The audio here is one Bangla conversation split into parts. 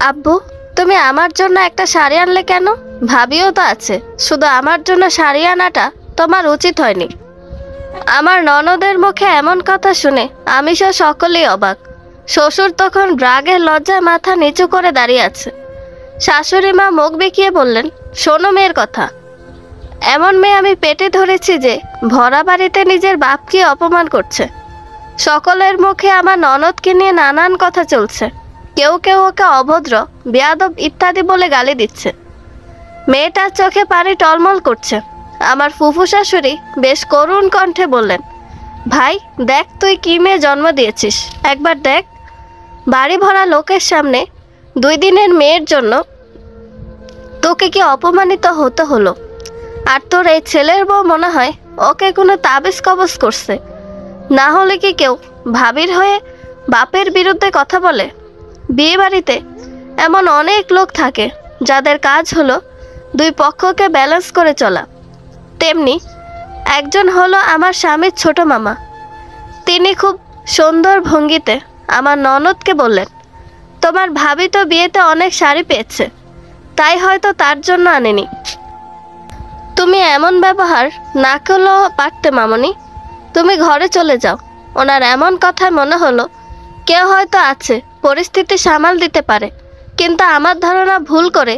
আব্বু, তুমি আমার জন্য একটা শাড়ি আনলে কেন? ভাবিও তো আছে, শুধু আমার জন্য শাড়ি আনাটা তোমার উচিত হয়নি। আমার ননদের মুখে এমন কথা শুনে আমি সহ সকলেই অবাক। শ্বশুর তখন রাগের লজ্জায় মাথা নিচু করে দাঁড়িয়ে আছে। শাশুড়ি মা মুখ বেঁকিয়ে বললেন, শোনো মেয়ের কথা। এমন মেয়ে আমি পেটে ধরেছি যে ভরা বাড়িতে নিজের বাপকে অপমান করছে। সকলের মুখে আমার ননদকে নিয়ে নানান কথা চলছে। কেউ কেউ ওকে অভদ্র, বেয়াদব ইত্যাদি বলে গালি দিচ্ছে। মেয়েটার চোখে পানি টলমল করছে। আমার ফুফু শাশুড়ি বেশ করুণ কণ্ঠে বললেন, ভাই দেখ, তুই কি মেয়ে জন্ম দিয়েছিস, একবার দেখ। বাড়ি ভরা লোকের সামনে 2 দিনের মেয়ের জন্য তোকে কি অপমানিত হতে হলো। আর তোর এই ছেলের বউ মনে হয় ওকে কোনো তাবিজ কবজ করছে। না হলে কি কেউ ভাবির হয়ে বাপের বিরুদ্ধে কথা বলে? বিয়ে বাড়িতে এমন অনেক লোক থাকে যাদের কাজ হলো 2 পক্ষকে ব্যালেন্স করে চলা। তেমনি একজন হলো আমার স্বামীর ছোট মামা। তিনি খুব সুন্দর ভঙ্গিতে আমার ননদকে বললেন, তোমার ভাবি তো বিয়েতে অনেক শাড়ি পেয়েছে, তাই হয়তো তার জন্য আনেনি। তুমি এমন ব্যবহার না করলেও পারতে মামনি, তুমি ঘরে চলে যাও। ওনার এমন কথায় মনে হলো কেউ হয়তো আছে পরিস্থিতি সামাল দিতে পারে, কিন্তু আমার ধারণা ভুল করে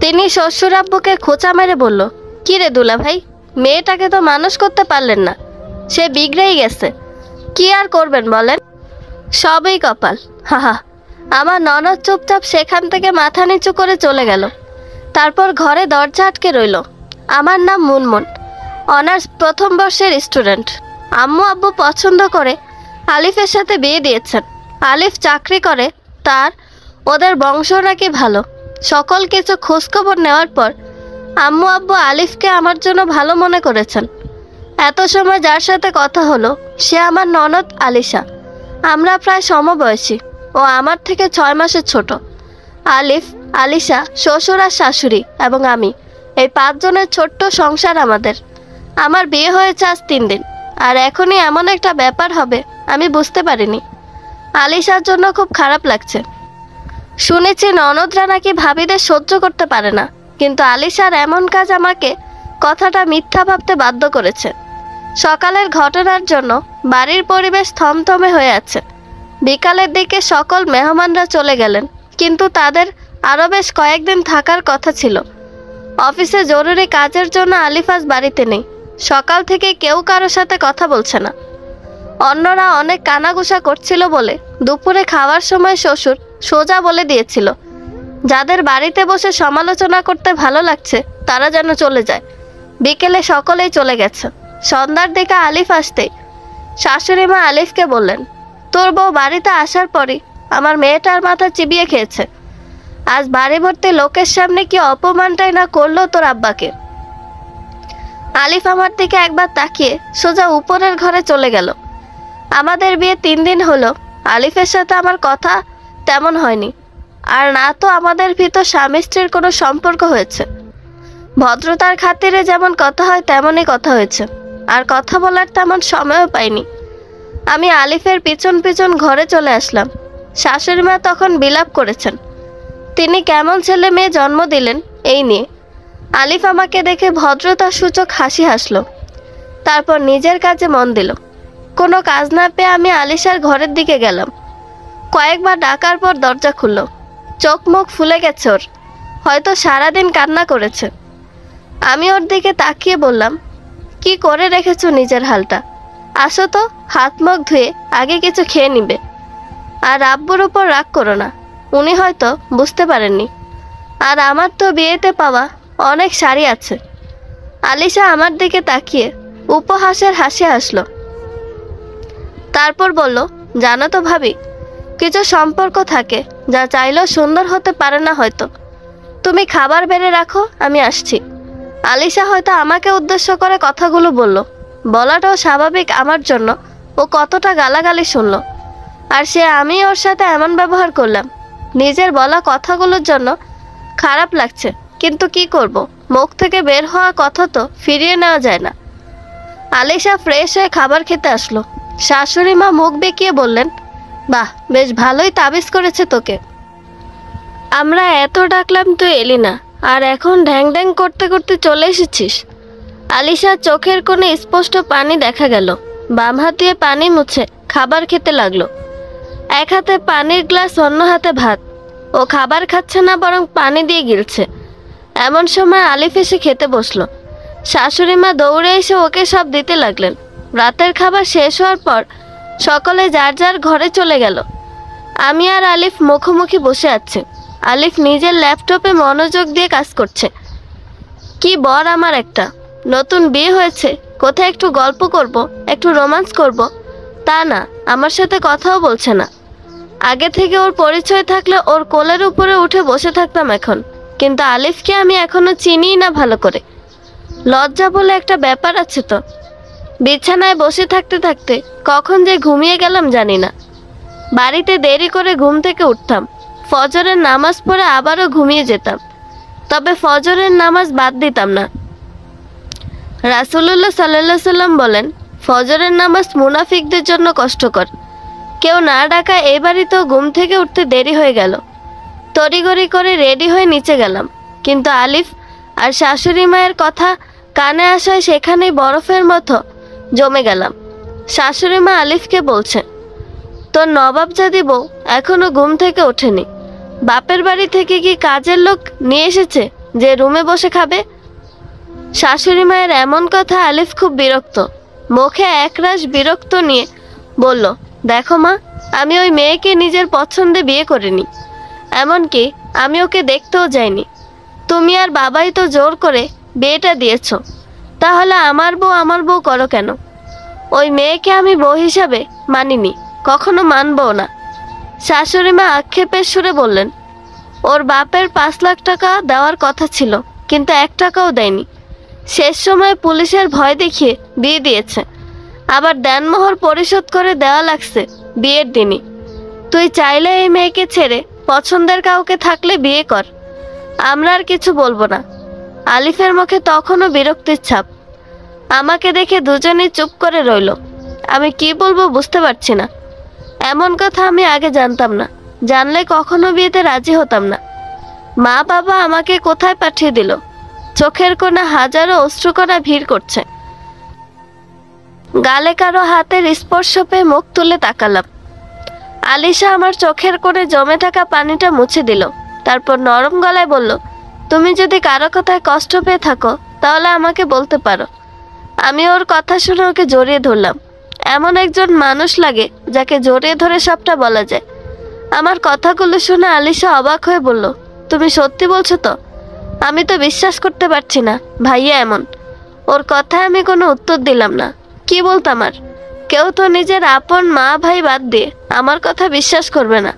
তিনি শ্বশুর আব্বুকে খোঁচা মেরে বলল, কি রে দুলা ভাই, মেয়েটাকে তো মানুষ করতে পারলেন না, সে বিগড়েই গেছে, কি আর করবেন বলেন? সবই কপাল, হাহা। আমার ননদ চুপচাপ সেখান থেকে মাথা নিচু করে চলে গেল। তারপর ঘরে দরজা আটকে রইল। আমার নাম মুনমুন, অনার্স প্রথম বর্ষের স্টুডেন্ট। আম্মু আব্বু পছন্দ করে আলিফের সাথে বিয়ে দিয়েছেন। আলিফ চাকরি করে, তার ওদের বংশ নাকি ভালো। সকল কিছু খোঁজখবর নেওয়ার পর আম্মু আব্বু আলিফকে আমার জন্য ভালো মনে করেছেন। এত সময় যার সাথে কথা হলো সে আমার ননদ আলিশা। আমরা প্রায় সমবয়সী, ও আমার থেকে 6 মাসের ছোট। আলিফ, আলিশা, শ্বশুর আর শাশুড়ি এবং আমি, এই 5 জনের ছোট্ট সংসার আমাদের। আমার বিয়ে হয়েছে আজ 3 দিন, আর এখনই এমন একটা ব্যাপার হবে আমি বুঝতে পারিনি। আলিশার জন্য খুব খারাপ লাগছে। শুনেছি ননদরা নাকি ভাবিদের সহ্য করতে পারে না, কিন্তু আলিশার এমন কাজ আমাকে কথাটা মিথ্যা ভাবতে বাধ্য করেছে। সকালের ঘটনার জন্য বাড়ির পরিবেশ থমথমে হয়ে আছে। বিকালের দিকে সকল মেহমানরা চলে গেলেন, কিন্তু তাদের আরও বেশ কয়েকদিন থাকার কথা ছিল। অফিসে জরুরি কাজের জন্য আলিফ আজ বাড়িতে নেই। সকাল থেকে কেউ কারোর সাথে কথা বলছে না। অন্যরা অনেক কানাঘুষা করছিল বলে দুপুরে খাওয়ার সময় শ্বশুর সোজা বলে দিয়েছিল, যাদের বাড়িতে বসে সমালোচনা করতে ভালো লাগছে তারা যেন চলে যায়। বিকেলে সকলেই চলে গেছে। সন্ধ্যার দিকে আলিফ আসতেই শাশুড়ি মা আলিফকে বললেন, তোর বউ বাড়িতে আসার পরই আমার মেয়েটার মাথা চিবিয়ে খেয়েছে। আজ বাড়ি ভর্তি লোকের সামনে কি অপমানটাই না করলো তোর আব্বাকে। আলিফ আমার দিকে একবার তাকিয়ে সোজা উপরের ঘরে চলে গেল। আমাদের বিয়ে 3 দিন হলো। আলিফের সাথে আমার কথা তেমন হয়নি, আর না তো আমাদের ভিতর স্বামী স্ত্রীর কোনো সম্পর্ক হয়েছে। ভদ্রতার খাতিরে যেমন কথা হয় তেমনই কথা হয়েছে, আর কথা বলার তেমন সময়ও পাইনি। আমি আলিফের পিছন পিছন ঘরে চলে আসলাম। শাশুড়ি মা তখন বিলাপ করেছেন, তিনি কেমন ছেলে মেয়ে জন্ম দিলেন এই নিয়ে। আলিফ আমাকে দেখে ভদ্রতার সূচক হাসি হাসলো, তারপর নিজের কাজে মন দিল। কোনো কাজ না পেয়ে আমি আলিশার ঘরের দিকে গেলাম। কয়েকবার ডাকার পর দরজা খুলল। চোখ মুখ ফুলে গেছে ওর, হয়তো সারাদিন কান্না করেছে। আমি ওর দিকে তাকিয়ে বললাম, কি করে রেখেছো নিজের হালটা? আসো তো, হাত মুখ ধুয়ে আগে কিছু খেয়ে নিবে। আর আব্বুর উপর রাগ করো না, উনি হয়তো বুঝতে পারেননি। আর আমার তো বিয়েতে পাওয়া অনেক শাড়ি আছে। আলিশা আমার দিকে তাকিয়ে উপহাসের হাসি হাসলো, তারপর বলল, জানো তো ভাবি, কিছু সম্পর্ক থাকে যা চাইলেও সুন্দর হতে পারে না। হয়তো তুমি খাবার বেড়ে রাখো, আমি আসছি। আলিশা হয়তো আমাকে উদ্দেশ্য করে কথাগুলো বলল। বলাটাও স্বাভাবিক আমার জন্য। ও কতটা গালাগালি শুনল, আর আমি ওর সাথে এমন ব্যবহার করলাম। নিজের বলা কথাগুলোর জন্য খারাপ লাগছে, কিন্তু কি করব, মুখ থেকে বের হওয়া কথা তো ফিরিয়ে নেওয়া যায় না। আলিশা ফ্রেশ হয়ে খাবার খেতে আসলো। শাশুড়ি মা মুখ বেঁকিয়ে বললেন, বাহ, বেশ ভালোই তাবিজ করেছে তোকে। আমরা এত ডাকলাম তুই এলি না, আর এখন ঢ্যাং ঢ্যাং করতে করতে চলে এসেছিস। আলিশার চোখের কোণে স্পষ্ট পানি দেখা গেল। বাম হাত দিয়ে পানি মুছে খাবার খেতে লাগলো। এক হাতে পানির গ্লাস, অন্য হাতে ভাত। ও খাবার খাচ্ছে না, বরং পানি দিয়ে গিলছে। এমন সময় আলিফ এসে খেতে বসলো। শাশুড়ি মা দৌড়ে এসে ওকে সব দিতে লাগলেন। রাতের খাবার শেষ হওয়ার পর সকলে যার যার ঘরে চলে গেল। আমি আর আলিফ মুখোমুখি বসে আছি। আলিফ নিজের ল্যাপটপে মনোযোগ দিয়ে কাজ করছে। কি বর আমার একটা! নতুন বিয়ে হয়েছে, কোথায় একটু গল্প করব, একটু রোমান্স করব, তা না, আমার সাথে কথাও বলছে না। আগে থেকে ওর পরিচয় থাকলে ওর কোলের উপরে উঠে বসে থাকতাম এখন, কিন্তু আলিফকে আমি এখনো চিনিই না ভালো করে। লজ্জা বলে একটা ব্যাপার আছে তো। বিছানায় বসে থাকতে থাকতে কখন যে ঘুমিয়ে গেলাম জানি না। বাড়িতে দেরি করে ঘুম থেকে উঠতাম, ফজরের নামাজ পড়ে আবারও ঘুমিয়ে যেতাম। তবে ফজরের নামাজ বাদ দিতাম না। রাসূলুল্লাহ সাল্লাল্লাহু আলাইহি সাল্লাম বলেন, ফজরের নামাজ মুনাফিকদের জন্য কষ্টকর। কেউ না ডাকা এই বাড়িতেও ঘুম থেকে উঠতে দেরি হয়ে গেল। তড়িঘড়ি করে রেডি হয়ে নিচে গেলাম, কিন্তু আলিফ আর শাশুড়ি মায়ের কথা কানে আসায় সেখানেই বরফের মতো জমে গেলাম। শাশুড়ি মা আলিফকে বলছে, তোর নবাবজাদি বউ এখনো ঘুম থেকে ওঠেনি। বাপের বাড়ি থেকে কি কাজের লোক নিয়ে এসেছে যে রুমে বসে খাবে? শাশুড়ি মায়ের এমন কথা আলিফ খুব বিরক্ত। মুখে একরাশ বিরক্ত নিয়ে বলল, দেখো মা, আমি ওই মেয়েকে নিজের পছন্দে বিয়ে করিনি। এমনকি আমি ওকে দেখতেও যাইনি। তুমি আর বাবাই তো জোর করে বিয়েটা দিয়েছ। তাহলে আমার বউ করো কেন? ওই মেয়েকে আমি বউ হিসাবে মানিনি, কখনো মানবও না। শাশুড়ি মা আক্ষেপের সুরে বললেন, ওর বাপের 5 লাখ টাকা দেওয়ার কথা ছিল, কিন্তু 1 টাকাও দেয়নি। শেষ সময় পুলিশের ভয় দেখিয়ে বিয়ে দিয়েছে। আবার দেনমোহর পরিশোধ করে দেওয়া লাগছে বিয়ের দিনই। তুই চাইলে এই মেয়েকে ছেড়ে পছন্দের কাউকে থাকলে বিয়ে কর, আমরা আর কিছু বলবো না। আলিফের মুখে তখনও বিরক্তির ছাপ। আমাকে দেখে দুজনেই চুপ করে রইল। আমি কি বলবো বুঝতে পারছি না। এমন কথা আমি আগে জানতাম না, জানলে কখনো বিয়েতে রাজি হতাম না। মা বাবা আমাকে কোথায় পাঠিয়ে দিল? চোখের কোণে হাজারো অশ্রুকণা ভিড় করছে। গালে কারো হাতের স্পর্শ পেয়ে মুখ তুলে তাকালাম। আলিশা আমার চোখের কোণে জমে থাকা পানিটা মুছে দিল। তারপর নরম গলায় বলল, তুমি যদি কারো কথায় কষ্ট পেয়ে থাকো তাহলে আমাকে বলতে পারো। আমি ওর কথা শুনে ওকে জড়িয়ে ধরলাম। এমন একজন মানুষ লাগে যাকে জড়িয়ে ধরে সবটা বলা যায়। আমার কথাগুলো শুনে আলিশা অবাক হয়ে বলল, তুমি সত্যি বলছো তো? আমি তো বিশ্বাস করতে পারছি না, ভাইয়া এমন। ওর কথায় আমি কোনো উত্তর দিলাম না। কি বলতাম আর? কেউ তো নিজের আপন মা ভাই বাদ দিয়ে আমার কথা বিশ্বাস করবে না।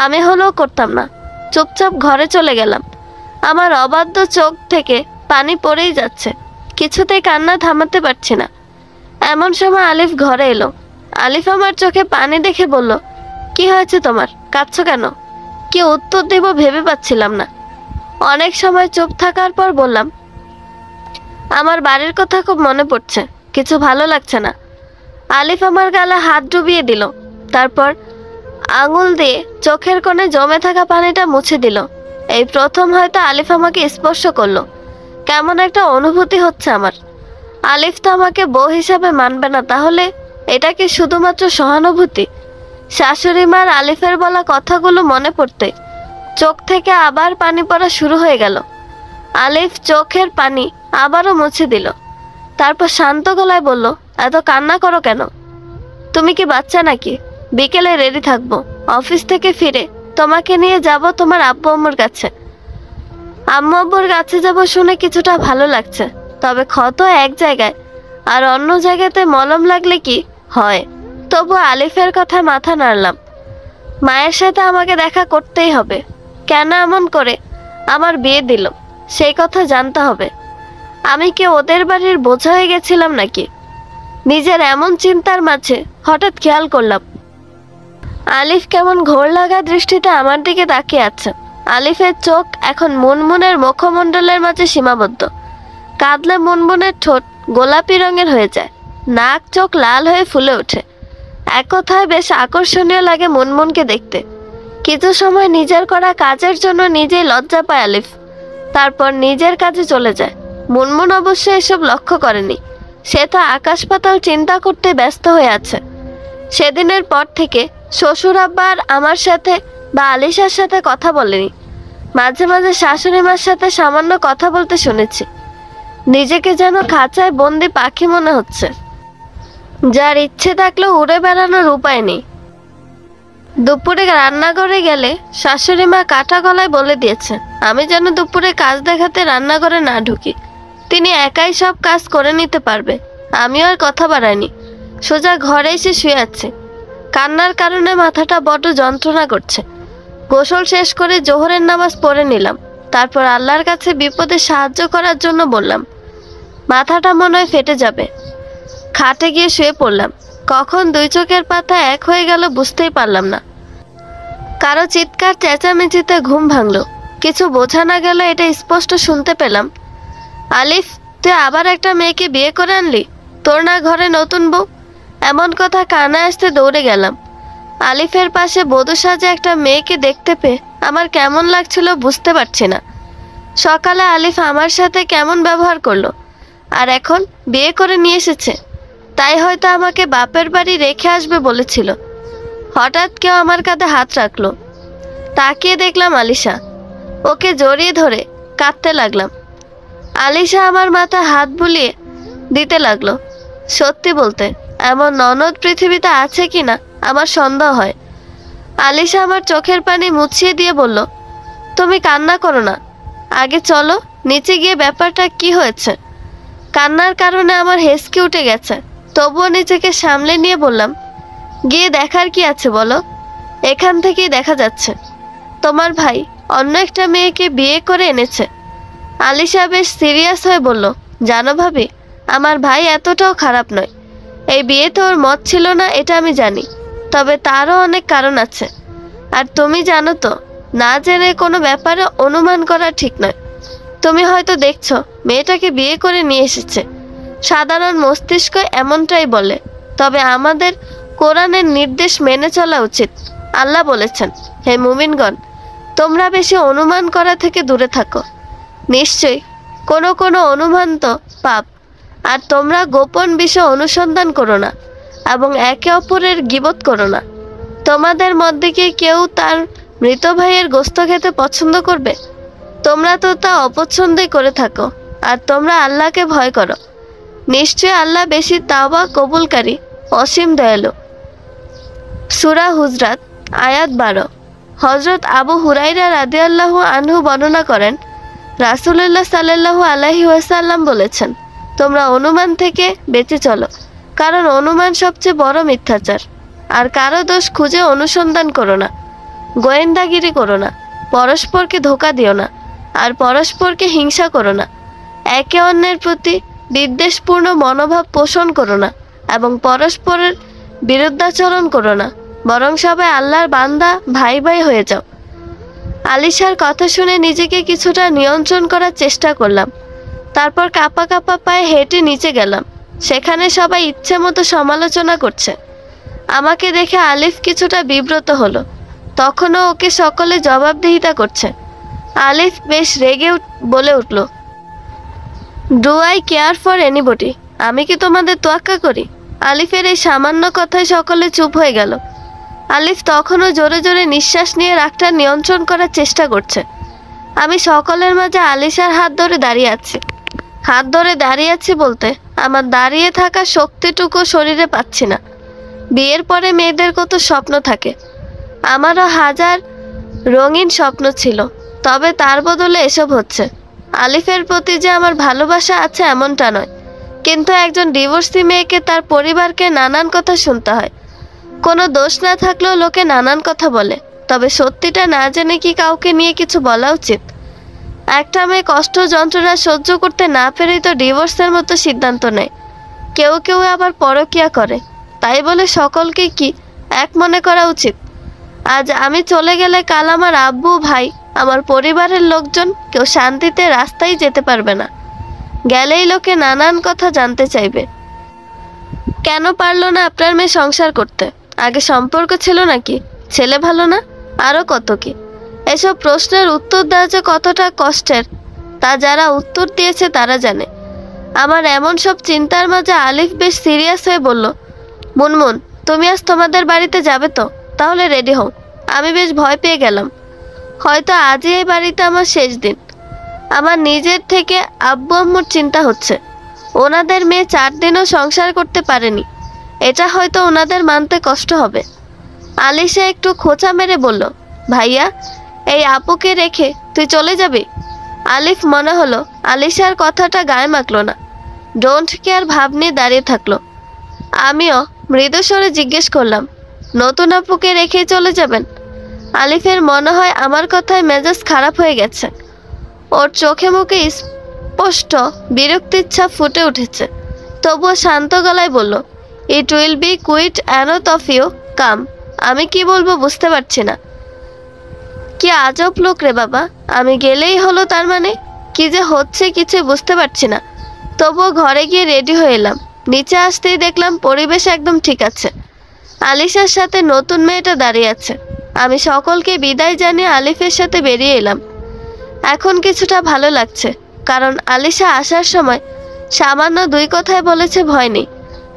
আমি হলেও করতাম না। চুপচাপ ঘরে চলে গেলাম। আমার অবাধ্য চোখ থেকে পানি পড়েই যাচ্ছে, কিছুতেই কান্না থামাতে পারছি না। এমন সময় আলিফ ঘরে এলো। আলিফ আমার চোখে পানি দেখে বলল, কি হয়েছে তোমার, কাঁদছো কেন? কি উত্তর দেব ভেবে পাচ্ছিলাম না। অনেক সময় চুপ থাকার পর বললাম, আমার বাড়ির কথা খুব মনে পড়ছে, কিছু ভালো লাগছে না। আলিফ আমার গালে হাত ডুবিয়ে দিল, তারপর আঙুল দিয়ে চোখের কোণে জমে থাকা পানিটা মুছে দিল। এই প্রথম হয়তো আলিফ আমাকে স্পর্শ করলো। কেমন একটা অনুভূতি হচ্ছে আমার। আলিফ তো আমাকে বউ হিসাবে মানবে না, তাহলে এটা কি শুধুমাত্র সহানুভূতি? শাশুড়ি মার আলিফের বলা কথাগুলো মনে পড়তে চোখ থেকে আবার পানি পড়া শুরু হয়ে গেল। আলিফ চোখের পানি আবারও মুছে দিল। তারপর শান্ত গলায় বলল, এত কান্না করো কেন? তুমি কি বাচ্চা নাকি? বিকেলে রেডি থাকবো। অফিস থেকে ফিরে তোমাকে নিয়ে যাব তোমার আব্বু আম্মুর কাছে। আম্মু আব্বুর কাছে যাব শুনে কিছুটা ভালো লাগছে, তবে ক্ষত এক জায়গায় আর অন্য জায়গাতে মলম লাগলে কি হয়। তবু আলিফের কথায় মাথা নাড়লাম। মায়ের সাথে আমাকে দেখা করতেই হবে। কেন এমন করে আমার বিয়ে দিল সেই কথা জানতে হবে। আমি কি ওদের বাড়ির বোঝা হয়ে গেছিলাম নাকি? নিজের এমন চিন্তার মাঝে হঠাৎ খেয়াল করলাম আলিফ কেমন ঘোর লাগা দৃষ্টিতে আমার দিকে তাকিয়ে আছে। আলিফের চোখ এখন মুনমুনের মুখমণ্ডলের মাঝে সীমাবদ্ধ। কাঁদলে মুনমুনের ঠোঁট গোলাপি রঙের হয়ে যায়, নাক চোখ লাল হয়ে ফুলে ওঠে। এক কথায় বেশ আকর্ষণীয় লাগে মুনমুনকে দেখতে। কিছু সময় নিজের করা কাজের জন্য নিজেই লজ্জা পায় আলিফ। তারপর নিজের কাজে চলে যায়। মুনমুন অবশ্য এসব লক্ষ্য করেনি। সে তো আকাশ পাতাল চিন্তা করতে ব্যস্ত হয়ে আছে। সেদিনের পর থেকে শ্বশুর আব্বা আর আমার সাথে বা আলিশার সাথে কথা বলেনি। মাঝে মাঝে শাশুড়ি মার সাথে সামান্য কথা বলতে শুনেছি। নিজেকে যেন খাঁচায় বন্দি পাখি মনে হচ্ছে, যার ইচ্ছে থাকলেও উড়ে বেড়ানোর উপায় নেই। দুপুরে রান্নাঘরে গেলে শাশুড়ি মা কাটা গলায় বলে দিয়েছে আমি যেন দুপুরে কাজ দেখাতে রান্নাঘরে না ঢুকি। তিনি একাই সব কাজ করে নিতে পারবে। আমিও আর কথা বাড়াইনি, সোজা ঘরে এসে শুয়ে আছি। কান্নার কারণে মাথাটা বড্ড যন্ত্রণা করছে। গোসল শেষ করে জোহরের নামাজ পড়ে নিলাম। তারপর আল্লাহর কাছে বিপদে সাহায্য করার জন্য বললাম। মাথাটা মনে হয় ফেটে যাবে। খাটে গিয়ে শুয়ে পড়লাম। কখন দুই চোখের পাতা এক হয়ে গেল বুঝতেই পারলাম না। কারো চিৎকার চেঁচামেচিতে ঘুম ভাঙলো। কিছু বোঝা না গেল এটা স্পষ্ট শুনতে পেলাম, আলিফ তুই আবার একটা মেয়েকে বিয়ে করে আনলি, তোর না ঘরে নতুন বউ? এমন কথা কানে আসতে দৌড়ে গেলাম। আলিফের পাশে বধূ সাজে একটা মেয়েকে দেখতে পেয়ে আমার কেমন লাগছিল বুঝতে পারছি না। সকালে আলিফ আমার সাথে কেমন ব্যবহার করলো, আর এখন বিয়ে করে নিয়ে এসেছে। তাই হয়তো আমাকে বাপের বাড়ি রেখে আসবে বলেছিল। হঠাৎ কেউ আমার কাঁধে হাত রাখলো। তাকিয়ে দেখলাম আলিশা। ওকে জড়িয়ে ধরে কাঁদতে লাগলাম। আলিশা আমার মাথায় হাত বুলিয়ে দিতে লাগলো। সত্যি বলতে এমন ননদ পৃথিবীতে আছে কিনা আমার সন্দেহ হয়। আলিশা আমার চোখের পানি মুছিয়ে দিয়ে বলল, তুমি কান্না করো না, আগে চলো নিচে গিয়ে ব্যাপারটা কি হয়েছে। কান্নার কারণে আমার হেসকে উঠে গেছে, তবুও নিজেকে সামলে নিয়ে বললাম, গিয়ে দেখার কি আছে বলো? এখান থেকেই দেখা যাচ্ছে তোমার ভাই অন্য একটা মেয়েকে বিয়ে করে এনেছে। আলিশা বেশ সিরিয়াস হয়ে বলল, জানো ভাবি, আমার ভাই এতটাও খারাপ নয়। এই বিয়েতে ওর মত ছিল না এটা আমি জানি, তবে তারও অনেক কারণ আছে। আর তুমি জানো তো, না জেনে কোনো ব্যাপারে অনুমান করা ঠিক নয়। তুমি হয়তো দেখছো মেয়েটাকে বিয়ে করে নিয়ে এসেছে। সাধারণ মস্তিষ্ক এমনটাই বলে, তবে আমাদের কোরআনের নির্দেশ মেনে চলা উচিত। আল্লাহ বলেছেন, হে মুমিনগণ, তোমরা বেশি অনুমান করা থেকে দূরে থাকো। নিশ্চয়ই কোনো কোনো অনুমান তো পাপ। আর তোমরা গোপন বিষয় অনুসন্ধান করো না এবং একে অপরের গীবত করো না। তোমাদের মধ্যে কি কেউ তার মৃত ভাইয়ের গোশত খেতে পছন্দ করবে? তোমরা তো তা অপছন্দই করে থাকো। আর তোমরা আল্লাহকে ভয় করো। নিশ্চয় আল্লাহ বেশি তাওবা কবুলকারী, অসীম দয়ালু। সূরা হুজরাত আয়াত 12। হযরত আবু হুরায়রা রাদিয়াল্লাহু আনহু বর্ণনা করেন, রাসূলুল্লাহ সাল্লাল্লাহু আলাইহি ওয়াসাল্লাম বলেছেন, তোমরা অনুমান থেকে বেঁচে চলো, কারণ অনুমান সবচেয়ে বড় মিথ্যাচার। আর কারো দোষ খুঁজে অনুসন্ধান করো না, গোয়েন্দাগিরি করো না, পরস্পরকে ধোঁকা দিও না, আর পরস্পরকে হিংসা করো না, একে অন্যের প্রতি বিদ্বেষপূর্ণ মনোভাব পোষণ করো না, এবং পরস্পরের বিরুদ্ধাচরণ করো না, বরং সবাই আল্লাহর বান্দা, ভাই ভাই হয়ে যাও। আলিশার কথা শুনে নিজেকে কিছুটা নিয়ন্ত্রণ করার চেষ্টা করলাম। তারপর কাঁপা কাঁপা পায়ে হেঁটে নিচে গেলাম। সেখানে সবাই ইচ্ছে মতো সমালোচনা করছে। আমাকে দেখে আলিফ কিছুটা বিব্রত হলো। তখনও ওকে সকলে জবাবদিহিতা করছে। আলিফ বেশ রেগে বলে উঠল, do eye care for anybody? আমি কি তোমাদের তোয়াক্কা করি? আলিফের এই সামান্য কথায় সকলে চুপ হয়ে গেল। আলিফ তখনও জোরে জোরে নিঃশ্বাস নিয়ে রাগটা নিয়ন্ত্রণ করার চেষ্টা করছে। আমি সকলের মাঝে আলিশার হাত ধরে দাঁড়িয়ে আছি। হাত ধরে দাঁড়িয়ে আছি বলতে আমার দাঁড়িয়ে থাকা শক্তিটুকু শরীরে পাচ্ছি না। বিয়ের পরে মেয়েদের কত স্বপ্ন থাকে। আমারও হাজার রঙিন স্বপ্ন ছিল, তবে তার বদলে এসব হচ্ছে। আলিফের প্রতি যে আমার ভালোবাসা আছে এমনটা নয়, কিন্তু একজন ডিভোর্সি মেয়েকে তার পরিবারকে নানান কথা শুনতে হয়। কোনো দোষ না থাকলেও লোকে নানান কথা বলে, তবে সত্যিটা না জেনে কি কাউকে নিয়ে কিছু বলা উচিত? একটা মেয়ে কষ্ট যন্ত্রণা সহ্য করতে না পেরেই তো ডিভোর্সের মতো সিদ্ধান্ত নেয়। কেউ কেউ আবার পরকীয়া করে। তাই বলে সকলকে কি এক মনে করা উচিত? আজ আমি চলে গেলে কাল আমার আব্বু, ভাই, আমার পরিবারের লোকজন কেউ শান্তিতে রাস্তায় যেতে পারবে না। গেলেই লোকে নানান কথা জানতে চাইবে। কেন পারলো না আপনার মেয়ে সংসার করতে? আগে সম্পর্ক ছিল নাকি? ছেলে ভালো না? আরও কত কি। এসব প্রশ্নের উত্তর দেওয়া যে কতটা কষ্টের তা যারা উত্তর দিয়েছে তারা জানে। আমার এমন সব চিন্তার মাঝে আলিফ বেশ সিরিয়াস হয়ে বলল, মুনমুন তুমি আজ তোমাদের বাড়িতে যাবে তো? তাহলে রেডি হও। আমি বেশ ভয় পেয়ে গেলাম, হয়তো আজই এই বাড়িতে আমার শেষ দিন। আমার নিজের থেকে আব্বু আম্মুর চিন্তা হচ্ছে। ওনাদের মেয়ে 4 দিনও সংসার করতে পারেনি, এটা হয়তো ওনাদের মানতে কষ্ট হবে। আলিশা একটু খোঁচা মেরে বলল, ভাইয়া এই আপুকে রেখে তুই চলে যাবি? আলিফ মনে হলো আলিশার কথাটা গায়ে মাখলো না, ডোন্ট কেয়ার ভাব নিয়ে দাঁড়িয়ে থাকলো। আমিও মৃদু স্বরে জিজ্ঞেস করলাম, নতুন আপুকে রেখেই চলে যাবেন? আলিফের মনে হয় আমার কথায় মেজাজ খারাপ হয়ে গেছে। ওর চোখে মুখে স্পষ্ট বিরক্তির ছাপ ফুটে উঠেছে, তবুও শান্ত গলায় বলল, it will be quite another of you come. আমি কি বলবো বুঝতে পারছি না। কি আজব লোক রে বাবা, আমি গেলেই হলো তার মানে? কি যে হচ্ছে কিছু বুঝতে পারছি না। তবুও ঘরে গিয়ে রেডি হয়ে এলাম। নিচে আসতেই দেখলাম পরিবেশ একদম ঠিক আছে। আলিশার সাথে নতুন মেয়েটা দাঁড়িয়ে আছে। আমি সকলকে বিদায় জানিয়ে আলিফের সাথে বেরিয়ে এলাম। এখন কিছুটা ভালো লাগছে, কারণ আলিশা আসার সময় সামান্য 2 কথায় বলেছে ভয় নেই,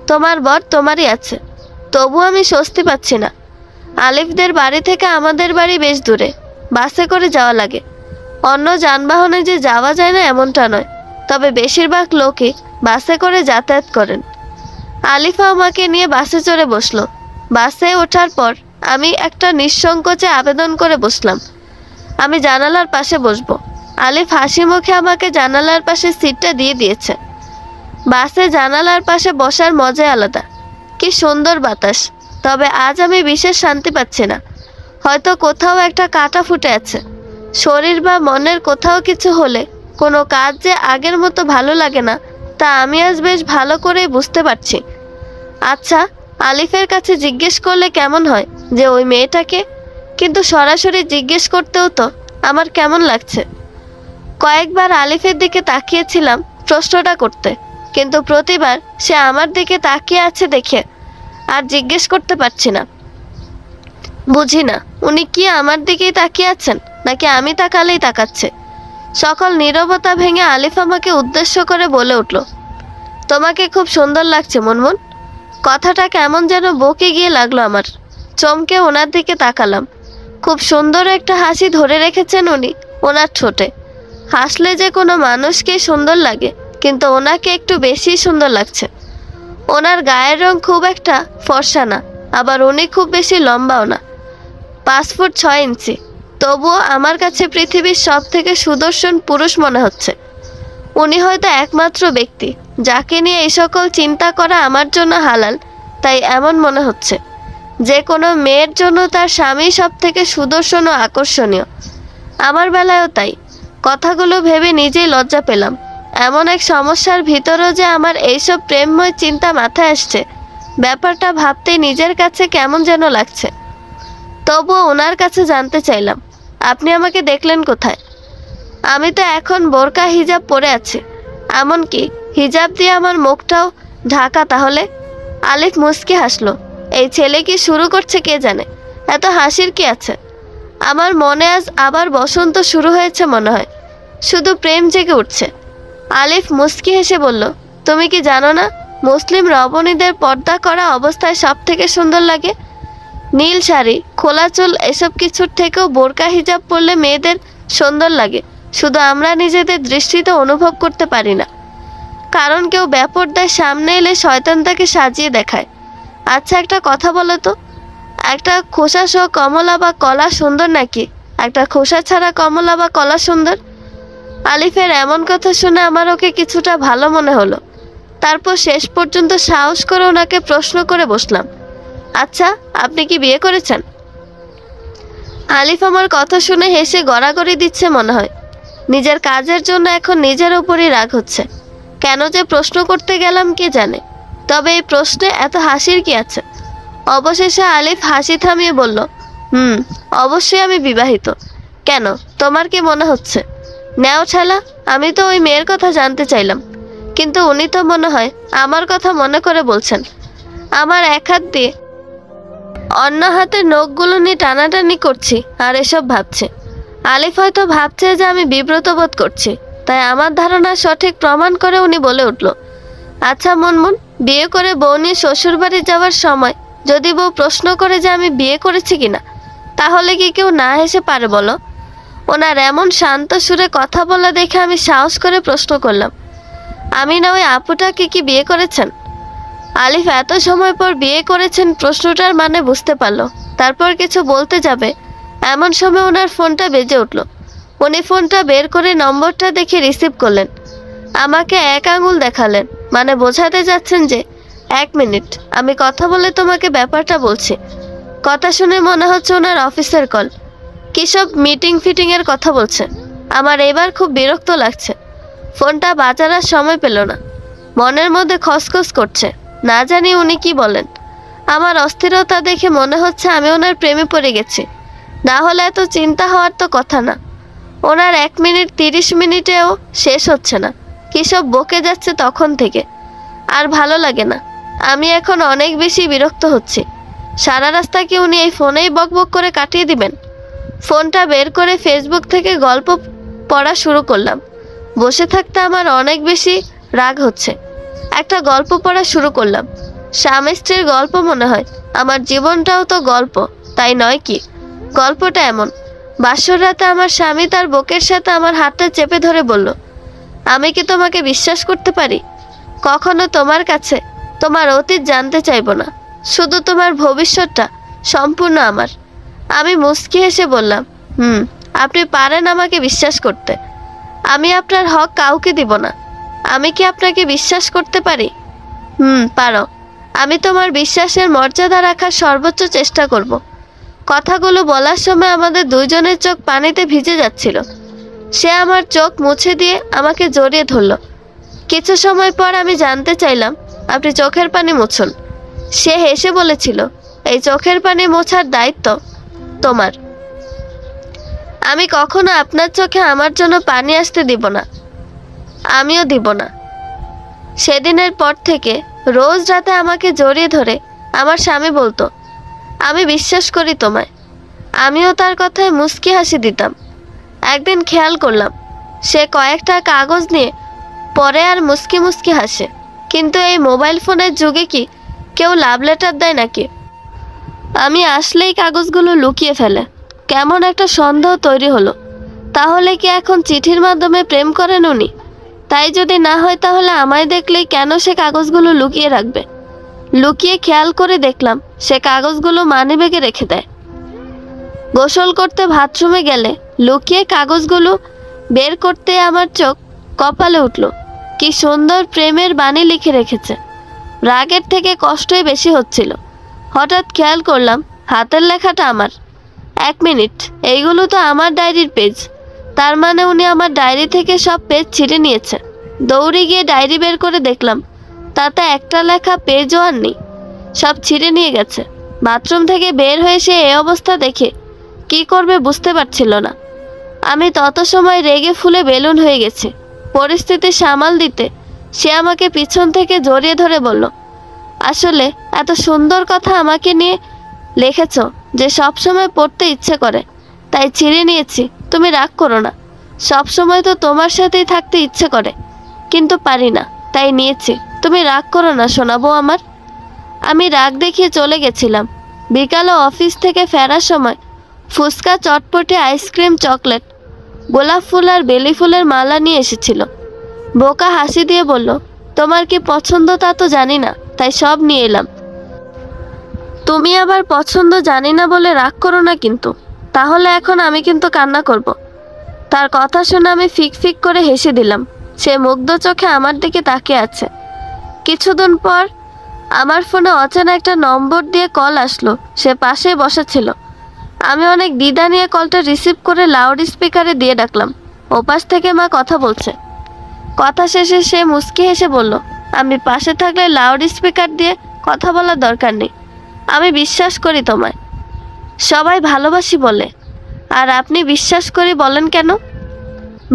তোমার বর তোমারই আছে। তবু আমি স্বস্তি পাচ্ছি না। আলিফদের বাড়ি থেকে আমাদের বাড়ি বেশ দূরে, বাসে করে যাওয়া লাগে। অন্য যানবাহনে যে যাওয়া যায় না এমনটা নয়, তবে বেশিরভাগ লোকই বাসে করে যাতায়াত করেন। আলিফা আমাকে নিয়ে বাসে চড়ে বসলো। বাসে ওঠার পর আমি একটা নিঃসংকোচে আবেদন করে বসলাম, আমি জানালার পাশে বসবো। আলিফ হাসি মুখে আমাকে জানালার পাশে সিটটা দিয়ে দিয়েছে। বাসে জানালার পাশে বসার মজাই আলাদা। কি সুন্দর বাতাস, তবে আজ আমি বিশেষ শান্তি পাচ্ছি না। হয়তো কোথাও একটা কাঁটা ফুটে আছে। শরীর বা মনের কোথাও কিছু হলে কোনো কাজ যে আগের মতো ভালো লাগে না, তা আমি আজ বেশ ভালো করেই বুঝতে পারছি। আচ্ছা, আলিফের কাছে জিজ্ঞেস করলে কেমন হয় যে ওই মেয়েটাকে? কিন্তু সরাসরি জিজ্ঞেস করতেও তো আমার কেমন লাগছে। কয়েকবার আলিফের দিকে তাকিয়েছিলাম প্রশ্নটা করতে, কিন্তু প্রতিবার সে আমার দিকে তাকিয়ে আছে দেখে আর জিজ্ঞেস করতে পারছি না। বুঝি না উনি কি আমার দিকেই তাকিয়ে আছেন, নাকি আমি তাকালেই তাকাচ্ছে। সকল নীরবতা ভেঙে আলিফ আমাকে উদ্দেশ্য করে বলে উঠল, তোমাকে খুব সুন্দর লাগছে মুনমুন। কথাটা কেমন যেন বকে গিয়ে লাগলো আমার। চমকে ওনার দিকে তাকালাম। খুব সুন্দর একটা হাসি ধরে রেখেছেন উনি ওনার ঠোঁটে। হাসলে যে কোনো মানুষকে সুন্দর লাগে, কিন্তু ওনাকে একটু বেশি সুন্দর লাগছে। ওনার গায়ের রং খুব একটা ফর্সা না, আবার উনি খুব বেশি লম্বাও না, 5 ফুট 6 ইঞ্চি। তবুও আমার কাছে পৃথিবীর সব থেকে সুদর্শন পুরুষ মনে হচ্ছে। উনি হয়তো একমাত্র ব্যক্তি যাকে নিয়ে এই সকল চিন্তা করা আমার জন্য হালাল, তাই এমন মনে হচ্ছে। যে কোনো মেয়ের জন্য তার স্বামী সব থেকে সুদর্শন ও আকর্ষণীয়। আমার বেলায়ও তাই। কথাগুলো ভেবে নিজেই লজ্জা পেলাম। এমন এক সমস্যার ভিতরেও যে আমার এইসব প্রেমময় চিন্তা মাথায় আসছে, ব্যাপারটা ভাবতেই নিজের কাছে কেমন যেন লাগছে। তবুও ওনার কাছে জানতে চাইলাম, আপনি আমাকে দেখলেন কোথায়? আমি তো এখন বোরকা হিজাব পরে আছি, এমনকি হিজাব দিয়ে আমার মুখটাও ঢাকা। তাহলে? আলিফ মুচকি হাসলো। এই ছেলে কি শুরু করছে কে জানে, এত হাসির কি আছে? আমার মনে আজ আবার বসন্ত শুরু হয়েছে মনে হয়, শুধু প্রেম জেগে উঠছে। আলিফ মুচকি হেসে বলল, তুমি কি জানো না, মুসলিম রমণীদের পর্দা করা অবস্থায় সব থেকে সুন্দর লাগে। নীল শাড়ি, খোলা চুল, এসব কিছুর থেকেও বোরকা হিজাব পরলে মেয়েদের সুন্দর লাগে। শুধু আমরা নিজেদের দৃষ্টিতে অনুভব করতে পারি না, কারণ কেউ বেপরদায় সামনে এলে শয়তান তাকে সাজিয়ে দেখায়। আচ্ছা একটা কথা বলো তো, একটা খোসা সহ কমলা বা কলা সুন্দর, নাকি একটা খোসা ছাড়া কমলা বা কলা সুন্দর? আলিফের এমন কথা শুনে আমার ওকে কিছুটা ভালো মনে হলো। তারপর শেষ পর্যন্ত সাহস করে ওনাকে প্রশ্ন করে বসলাম, আচ্ছা আপনি কি বিয়ে করেছেন? আলিফ আমার কথা শুনে হেসে গড়াগড়ি দিচ্ছে মনে হয়। নিজের কাজের জন্য এখন নিজের উপরই রাগ হচ্ছে। কেন যে প্রশ্ন করতে গেলাম কে জানে। তবে এই প্রশ্নে এত হাসির কি আছে? অবশেষে আলিফ হাসি থামিয়ে বলল, অবশ্যই আমি বিবাহিত। কেন, তোমার কি মনে হচ্ছে? নেও ঠেলা, আমি তো ওই মেয়ের কথা জানতে চাইলাম, কিন্তু উনি তো মনে হয় আমার কথা মনে করে বলছেন। আমার এক হাত দিয়ে অন্য হাতের নখগুলো নিয়ে টানাটানি করছি আর এসব ভাবছে। আলিফ হয়তো ভাবছে যে আমি বিব্রত বোধ করছি, তাই আমার ধারণা সঠিক প্রমাণ করে উনি বলে উঠল, আচ্ছা মুনমুন, বিয়ে করে বউ নিয়ে শ্বশুরবাড়ি যাওয়ার সময় যদি বউ প্রশ্ন করে যে আমি বিয়ে করেছি কিনা, তাহলে কি কেউ না হেসে পারে বলো? ওনার এমন শান্ত সুরে কথা বলা দেখে আমি সাহস করে প্রশ্ন করলাম, আমি না ওই আপুটাকে কি বিয়ে করেছেন? আলিফ এত সময় পর বিয়ে করেছেন প্রশ্নটার মানে বুঝতে পারলো। তারপর কিছু বলতে যাবে এমন সময় ওনার ফোনটা বেজে উঠল। উনি ফোনটা বের করে নম্বরটা দেখে রিসিভ করলেন। আমাকে এক আঙুল দেখালেন, মানে বোঝাতে যাচ্ছেন যে 1 মিনিট, আমি কথা বলে তোমাকে ব্যাপারটা বলছি। কথা শুনে মনে হচ্ছে ওনার অফিসের কল, কী সব মিটিং ফিটিংয়ের কথা বলছে। আমার এবার খুব বিরক্ত লাগছে। ফোনটা বাজার আর সময় পেল না। মনের মধ্যে খসখস করছে, না জানি উনি কি বলেন। আমার অস্থিরতা দেখে মনে হচ্ছে আমি ওনার প্রেমে পড়ে গেছি, না হলে এত চিন্তা হওয়ার তো কথা না। ওনার 1 মিনিট 30 মিনিটেও শেষ হচ্ছে না, কী সব বকে যাচ্ছে তখন থেকে। আর ভালো লাগে না, আমি এখন অনেক বেশি বিরক্ত হচ্ছি। সারা রাস্তা কি উনি এই ফোনেই বকবক করে কাটিয়ে দিবেন? ফোনটা বের করে ফেসবুক থেকে গল্প পড়া শুরু করলাম। বসে থাকতে আমার অনেক বেশি রাগ হচ্ছে। একটা গল্প পড়া শুরু করলাম। স্বামী স্ত্রীর গল্প মনে হয়, আমার জীবনটাও তো গল্প, তাই নয় কি? গল্পটা এমন, বাসর রাতে আমার স্বামী তার বুকের সাথে আমার হাতটা চেপে ধরে বলল, আমি কি তোমাকে বিশ্বাস করতে পারি? কখনো তোমার কাছে তোমার অতীত জানতে চাইব না, শুধু তোমার ভবিষ্যৎটা সম্পূর্ণ আমার। আমি মুচকি হেসে বললাম, আপনি পারেন আমাকে বিশ্বাস করতে। আমি আপনার হক কাউকে দিব না। আমি কি আপনাকে বিশ্বাস করতে পারি? পারো। আমি তোমার বিশ্বাসের মর্যাদা রাখার সর্বোচ্চ চেষ্টা করব। কথাগুলো বলার সময় আমাদের দুইজনের চোখ পানিতে ভিজে যাচ্ছিল। সে আমার চোখ মুছে দিয়ে আমাকে জড়িয়ে ধরল। কিছু সময় পর আমি জানতে চাইলাম, আপনি চোখের পানি মুছুন। সে হেসে বলেছিল, এই চোখের পানি মোছার দায়িত্ব তোমার। আমি কখনো আপনার চোখে আমার জন্য পানি আসতে দিব না, আমিও দিব না। সেদিনের পর থেকে রোজ রাতে আমাকে জড়িয়ে ধরে আমার স্বামী বলতো, আমি বিশ্বাস করি তোমায়। আমিও তার কথায় মুচকি হাসি দিতাম। একদিন খেয়াল করলাম, সে কয়েকটা কাগজ নিয়ে পরে আর মুচকি মুচকি হাসে। কিন্তু এই মোবাইল ফোনের যুগে কি কেউ লাভ লেটার দেয় নাকি? আমি আসলেই কাগজগুলো লুকিয়ে ফেলে। কেমন একটা সন্দেহ তৈরি হলো। তাহলে কি এখন চিঠির মাধ্যমে প্রেম করেন উনি? তাই যদি না হয় তাহলে আমায় দেখলেই কেন সে কাগজগুলো লুকিয়ে রাখবে? লুকিয়ে খেয়াল করে দেখলাম সে কাগজগুলো মানিব্যাগে রেখে দেয়। গোসল করতে বাথরুমে গেলে লুকিয়ে কাগজগুলো বের করতে আমার চোখ কপালে উঠল। কি সুন্দর প্রেমের বাণী লিখে রেখেছে। রাগের থেকে কষ্টই বেশি হচ্ছিল। হঠাৎ খেয়াল করলাম হাতের লেখাটা আমার। 1 মিনিট, এইগুলো তো আমার ডায়েরির পেজ। তার মানে উনি আমার ডায়েরি থেকে সব পেজ ছিঁড়ে নিয়েছে। দৌড়ে গিয়ে ডায়েরি বের করে দেখলাম তাতে একটা লেখা পেজও আর নেই, সব ছিঁড়ে নিয়ে গেছে। বাথরুম থেকে বের হয়ে সে এই অবস্থা দেখে কি করবে বুঝতে পারছিল না। আমি তত সময় রেগে ফুলে বেলুন হয়ে গেছি। পরিস্থিতি সামাল দিতে সে আমাকে পিছন থেকে জড়িয়ে ধরে বলল, আসলে এত সুন্দর কথা আমাকে নিয়ে লিখেছ যে সব সময় পড়তে ইচ্ছে করে, তাই ছিঁড়ে নিয়েছি। তুমি রাগ করো না, সব সময় তো তোমার সাথেই থাকতে ইচ্ছে করে, কিন্তু পারি না, তাই নিয়েছি। তুমি রাগ করো না শোনাবো আমার। আমি রাগ দেখিয়ে চলে গেছিলাম। বিকালে অফিস থেকে ফেরার সময় ফুচকা, চটপটি, আইসক্রিম, চকলেট, গোলাপ ফুল আর বেলি ফুলের মালা নিয়ে এসেছিল। বোকা হাসি দিয়ে বলল, তোমার কি পছন্দ তা তো জানি না, তাই সব নিয়ে এলাম। তুমি আবার পছন্দ জানি না বলে রাগ করো না কিন্তু। তাহলে এখন আমি কিন্তু কান্না করব। তার কথা শুনে আমি ফিক ফিক করে হেসে দিলাম। সে মুগ্ধ চোখে আমার দিকে তাকিয়ে আছে। কিছুদিন পর আমার ফোনে অচেনা একটা নম্বর দিয়ে কল আসলো। সে পাশে বসেছিল। আমি অনেক দ্বিধা নিয়ে কলটা রিসিভ করে লাউড স্পিকারে দিয়ে ডাকলাম। ওপাশ থেকে মা কথা বলছে। কথা শেষে সে মুচকি হেসে বলল, আমি পাশে থাকলে লাউড স্পিকার দিয়ে কথা বলার দরকার নেই। আমি বিশ্বাস করি তোমায়। সবাই ভালোবাসি বলে, আর আপনি বিশ্বাস করি বলেন কেন?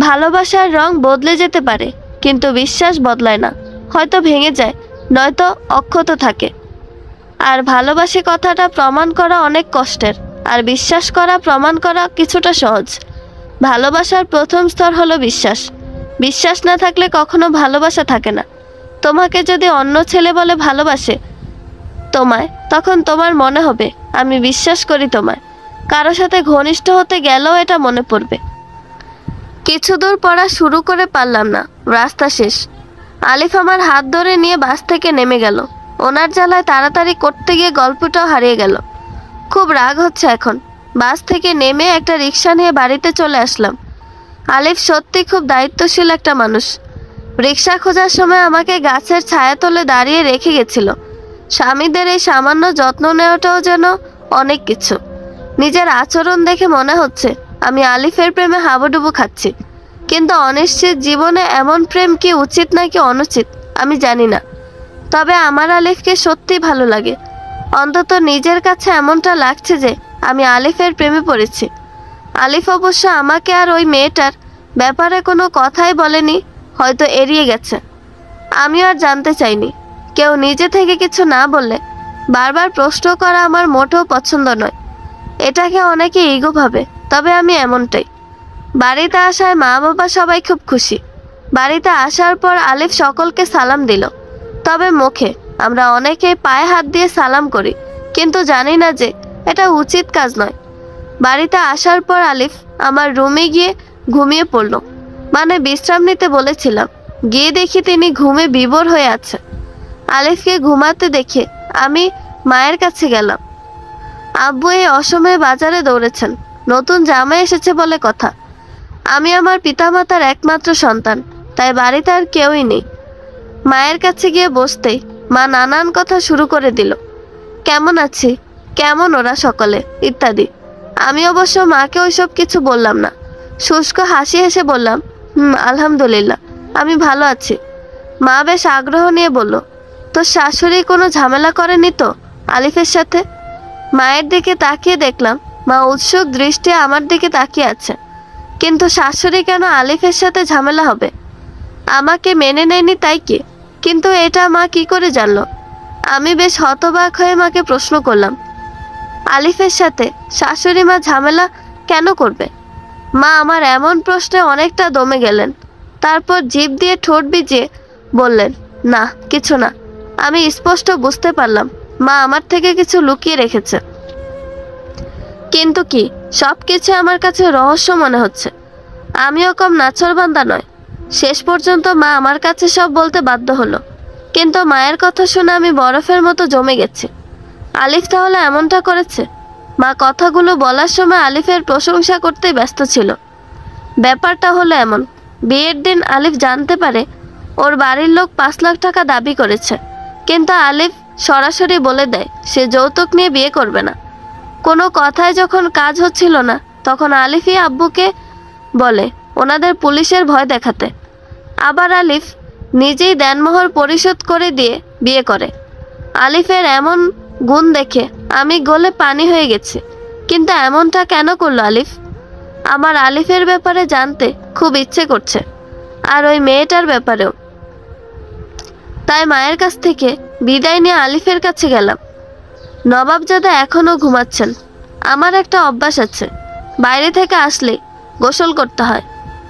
ভালোবাসার রং বদলে যেতে পারে, কিন্তু বিশ্বাস বদলায় না। হয়তো ভেঙে যায়, নয়তো অক্ষত থাকে। আর ভালোবাসি কথাটা প্রমাণ করা অনেক কষ্টের, আর বিশ্বাস করা প্রমাণ করা কিছুটা সহজ। ভালোবাসার প্রথম স্তর হলো বিশ্বাস। বিশ্বাস না থাকলে কখনো ভালোবাসা থাকে না। তোমাকে যদি অন্য ছেলে বলে ভালোবাসে তোমায়, তখন তোমার মনে হবে আমি বিশ্বাস করি তোমায়। কারো সাথে ঘনিষ্ঠ হতে গেলেও এটা মনে পড়বে। কিছু দূর পড়া শুরু করে পারলাম না, রাস্তা শেষ। আলিফ আমার হাত ধরে নিয়ে বাস থেকে নেমে গেল। ওনার জ্বালায় তাড়াতাড়ি করতে গিয়ে গল্পটাও হারিয়ে গেল। খুব রাগ হচ্ছে এখন। বাস থেকে নেমে একটা রিক্সা নিয়ে বাড়িতে চলে আসলাম। আলিফ সত্যি খুব দায়িত্বশীল একটা মানুষ। রিক্সা খোঁজার সময় আমাকে গাছের ছায়াতলে দাঁড়িয়ে রেখে গেছিল। স্বামীদের এই সামান্য যত্ন নেওয়াটাও যেন অনেক কিছু। নিজের আচরণ দেখে মনে হচ্ছে আমি আলিফের প্রেমে হাবুডুবু খাচ্ছি, কিন্তু অনিশ্চিত জীবনে এমন প্রেম কি উচিত নাকি অনুচিত আমি জানি না। তবে আমার আলিফকে সত্যি ভালো লাগে। অন্তত নিজের কাছে এমনটা লাগছে যে আমি আলিফের প্রেমে পড়েছি। আলিফ অবশ্য আমাকে আর ওই মেয়েটার ব্যাপারে কোনো কথাই বলেনি, হয়তো এড়িয়ে গেছে। আমিও আর জানতে চাইনি। কেউ নিজে থেকে কিছু না বললে বারবার প্রশ্ন করা আমার মোটেও পছন্দ নয়। এটাকে অনেকে ইগো ভাবে, তবে আমি এমনটাই। বাড়িতে আসায় মা বাবা সবাই খুব খুশি। বাড়িতে আসার পর আলিফ সকলকে সালাম দিল, তবে মুখে। আমরা অনেকেই পায়ে হাত দিয়ে সালাম করি, কিন্তু জানি না যে এটা উচিত কাজ নয়। বাড়িতে আসার পর আলিফ আমার রুমে গিয়ে ঘুমিয়ে পড়ল। মানে বিশ্রাম নিতে বলেছিলাম, গিয়ে দেখি তিনি ঘুমে বিভোর হয়ে আছে। আলিফকে ঘুমাতে দেখে আমি মায়ের কাছে গেলাম। আব্বু এই অসময়ে বাজারে দৌড়েছেন, নতুন জামাই এসেছে বলে কথা। আমি আমার পিতামাতার একমাত্র সন্তান, তাই বাড়িতে আর কেউই নেই। মায়ের কাছে গিয়ে বসতেই মা নানান কথা শুরু করে দিল। কেমন আছি, কেমন ওরা সকলে ইত্যাদি। আমি অবশ্য মাকে ওইসব কিছু বললাম না। শুষ্ক হাসি হেসে বললাম, আলহামদুলিল্লাহ, আমি ভালো আছি। মা বেশ আগ্রহ নিয়ে বলল, তোর শাশুড়ি কোনো ঝামেলা করেনি তো আলিফের সাথে? মায়ের দিকে তাকিয়ে দেখলাম মা উৎসুক দৃষ্টি আমার দিকে তাকিয়ে আছে। কিন্তু শাশুড়ি কেন আলিফের সাথে ঝামেলা হবে? আমাকে মেনে নেয়নি তাই কি? কিন্তু এটা মা কি করে জানলো? আমি বেশ হতবাক হয়ে মাকে প্রশ্ন করলাম, আলিফের সাথে শাশুড়ি মা ঝামেলা কেন করবে? মা আমার এমন প্রশ্নে অনেকটা দমে গেলেন। তারপর জিভ দিয়ে ঠোঁট ভিজিয়ে বললেন, না কিছু না। আমি স্পষ্ট বুঝতে পারলাম মা আমার থেকে কিছু লুকিয়ে রেখেছে। কিন্তু কি? সব কিছু আমার কাছে রহস্য মনে হচ্ছে। আমিও কম নাছোড়বান্দা নয়। শেষ পর্যন্ত মা আমার কাছে সব বলতে বাধ্য হলো। কিন্তু মায়ের কথা শুনে আমি বরফের মতো জমে গেছি। আলিফ তাহলে এমনটা করেছে? মা কথাগুলো বলার সময় আলিফের প্রশংসা করতেই ব্যস্ত ছিল। ব্যাপারটা হলো এমন, বিয়ের দিন আলিফ জানতে পারে ওর বাড়ির লোক 5 লাখ টাকা দাবি করেছে, কিন্তু আলিফ সরাসরি বলে দেয় সে যৌতুক নিয়ে বিয়ে করবে না। কোনো কথায় যখন কাজ হচ্ছিল না, তখন আলিফই আব্বুকে বলে ওনাদের পুলিশের ভয় দেখাতে। আবার আলিফ নিজেই দেনমোহর পরিশোধ করে দিয়ে বিয়ে করে। আলিফের এমন গুণ দেখে আমি গলে পানি হয়ে গেছি। কিন্তু এমনটা কেন করলো আলিফ? আমার আলিফের ব্যাপারে জানতে খুব ইচ্ছে করছে, আর ওই মেয়েটার ব্যাপারেও। তাই মায়ের কাছ থেকে বিদায় নিয়ে আলিফের কাছে গেলাম। নবাবজাদা এখনও ঘুমাচ্ছেন। আমার একটা অভ্যাস আছে, বাইরে থেকে আসলে গোসল করতে হয়,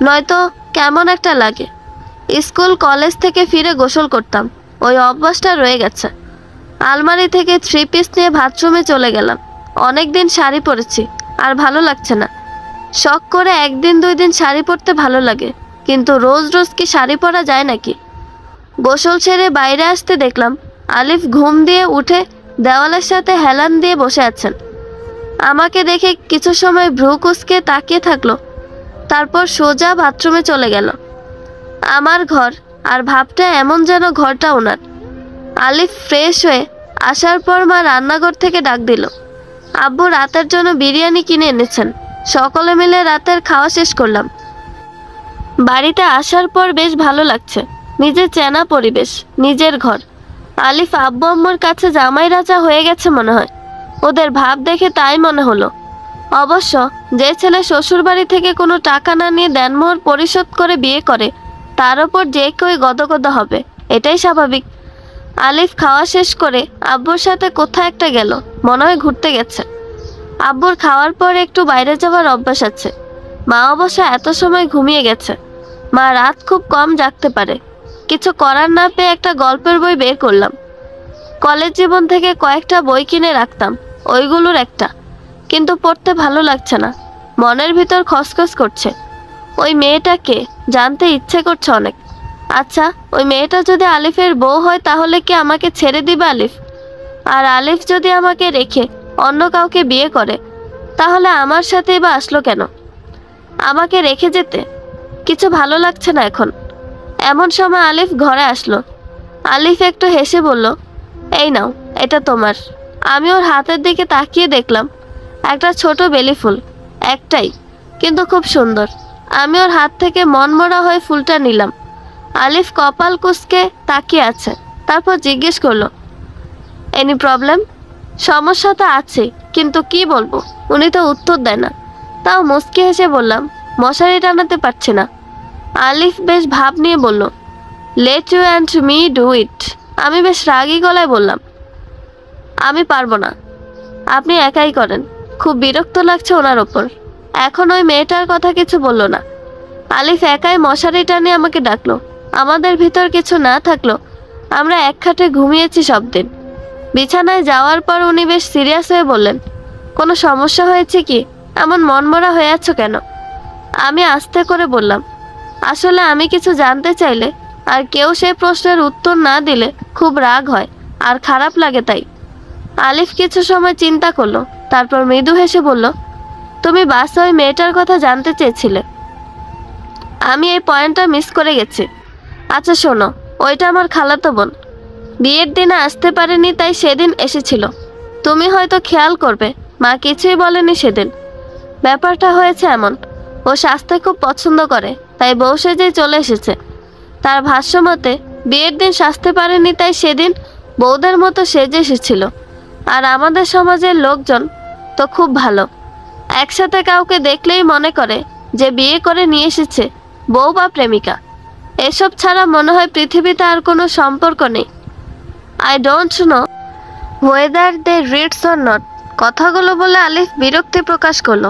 নয়তো কেমন একটা লাগে। স্কুল কলেজ থেকে ফিরে গোসল করতাম, ওই অভ্যাসটা রয়ে গেছে। আলমারি থেকে 3 পিস নিয়ে বাথরুমে চলে গেলাম। অনেক দিন শাড়ি পরেছি, আর ভালো লাগছে না। শখ করে 1 দিন 2 দিন শাড়ি পরতে ভালো লাগে, কিন্তু রোজ রোজ কি শাড়ি পরা যায় নাকি? গোসল ছেড়ে বাইরে আসতে দেখলাম আলিফ ঘুম দিয়ে উঠে দেওয়ালের সাথে হেলান দিয়ে বসে আছেন। আমাকে দেখে কিছু সময় ভ্রু কুঁচকে তাকিয়ে থাকলো, তারপর সোজা বাথরুমে চলে গেল। আমার ঘর, আর ভাবটা এমন যেন ঘরটা ওনার। আলিফ ফ্রেশ হয়ে আসার পর মা রান্নাঘর থেকে ডাক দিল। আব্বু রাতের জন্য বিরিয়ানি কিনে এনেছেন। সকলে মিলে রাতের খাওয়া শেষ করলাম। বাড়িতে আসার পর বেশ ভালো লাগছে। নিজের চেনা পরিবেশ, নিজের ঘর। আলিফ আব্বু আম্মুর কাছে জামাই রাজা হয়ে গেছে মনে হয়। ওদের ভাব দেখে তাই মনে হলো। অবশ্য যে ছেলে শ্বশুর বাড়ি থেকে কোনো টাকা না নিয়ে দেনমোহর পরিশোধ করে বিয়ে করে, তার ওপর যে কেউ গদগদ হবে, এটাই স্বাভাবিক। আলিফ খাওয়া শেষ করে আব্বুর সাথে কোথাও একটা গেল, মনে হয় ঘুরতে গেছে। আব্বুর খাওয়ার পর একটু বাইরে যাওয়ার অভ্যাস আছে। মা অবশ্য এত সময় ঘুমিয়ে গেছে। মা রাত খুব কম জাগতে পারে। কিছু করার না পেয়ে একটা গল্পের বই বের করলাম। কলেজ জীবন থেকে কয়েকটা বই কিনে রাখতাম, ওইগুলোর একটা। কিন্তু পড়তে ভালো লাগছে না, মনের ভিতর খসখস করছে। ওই মেয়েটাকে জানতে ইচ্ছে করছে অনেক। আচ্ছা, ওই মেয়েটা যদি আলিফের বউ হয় তাহলে কি আমাকে ছেড়ে দিবে আলিফ? আর আলিফ যদি আমাকে রেখে অন্য কাউকে বিয়ে করে তাহলে আমার সাথেই বা আসলো কেন? আমাকে রেখে যেতে কিছু ভালো লাগছে না এখন। এমন সময় আলিফ ঘরে আসলো। আলিফ একটু হেসে বলল, এই নাও, এটা তোমার। আমি ওর হাতের দিকে তাকিয়ে দেখলাম একটা ছোট বেলি ফুল, একটাই, কিন্তু খুব সুন্দর। আমি ওর হাত থেকে মনমরা হয়ে ফুলটা নিলাম। আলিফ কপাল কুঁচকে তাকিয়ে আছে, তারপর জিজ্ঞেস করলো, এনি প্রবলেম? সমস্যা তো আছে, কিন্তু কি বলবো? উনি তো উত্তর দেয় না। তাও মুচকি হেসে বললাম, মশারি টানাতে পারছি না। আলিফ বেশ ভাব নিয়ে বলল, let you and me do it. আমি বেশ রাগী গলায় বললাম, আমি পারবো না, আপনি একাই করেন। খুব বিরক্ত লাগছে ওনার ওপর। এখন ওই মেয়েটার কথা কিছু বলল না। আলিফ একাই মশারি টানে আমাকে ডাকলো। আমাদের ভিতর কিছু না থাকলো আমরা এক খাটে ঘুমিয়েছি সব দিন। বিছানায় যাওয়ার পর উনি বেশ সিরিয়াস হয়ে বললেন, কোনো সমস্যা হয়েছে কি? এমন মনমরা হয়ে আছো কেন? আমি আস্তে করে বললাম, আসলে আমি কিছু জানতে চাইলে আর কেউ সেই প্রশ্নের উত্তর না দিলে খুব রাগ হয় আর খারাপ লাগে, তাই। আলিফ কিছু সময় চিন্তা করলো, তারপর মৃদু হেসে বলল, তুমি বাসে ওই মেয়েটার কথা জানতে চেয়েছিলে। আমি এই পয়েন্টটা মিস করে গেছি। আচ্ছা শোনো, ওইটা আমার খালাতো বোন। বিয়ের দিনে আসতে পারেনি, তাই সেদিন এসেছিল। তুমি হয়তো খেয়াল করবে, মা কিছুই বলেনি সেদিন। ব্যাপারটা হয়েছে এমন, ও সাজতে খুব পছন্দ করে, তাই বউ সেজেই চলে এসেছে। তার ভাষ্য মতে বিয়ের দিন সাজতে পারেনি, তাই সেদিন বউদের মতো সেজে এসেছিল। আর আমাদের সমাজের লোকজন তো খুব ভালো, একসাথে কাউকে দেখলেই মনে করে যে বিয়ে করে নিয়ে এসেছে বউ বা প্রেমিকা। এসব ছাড়া মনে হয় পৃথিবীতে আর কোনো সম্পর্ক নেই। I don't know whether they reads or not. কথাগুলো বলে আলিফ বিরক্তি প্রকাশ করলো।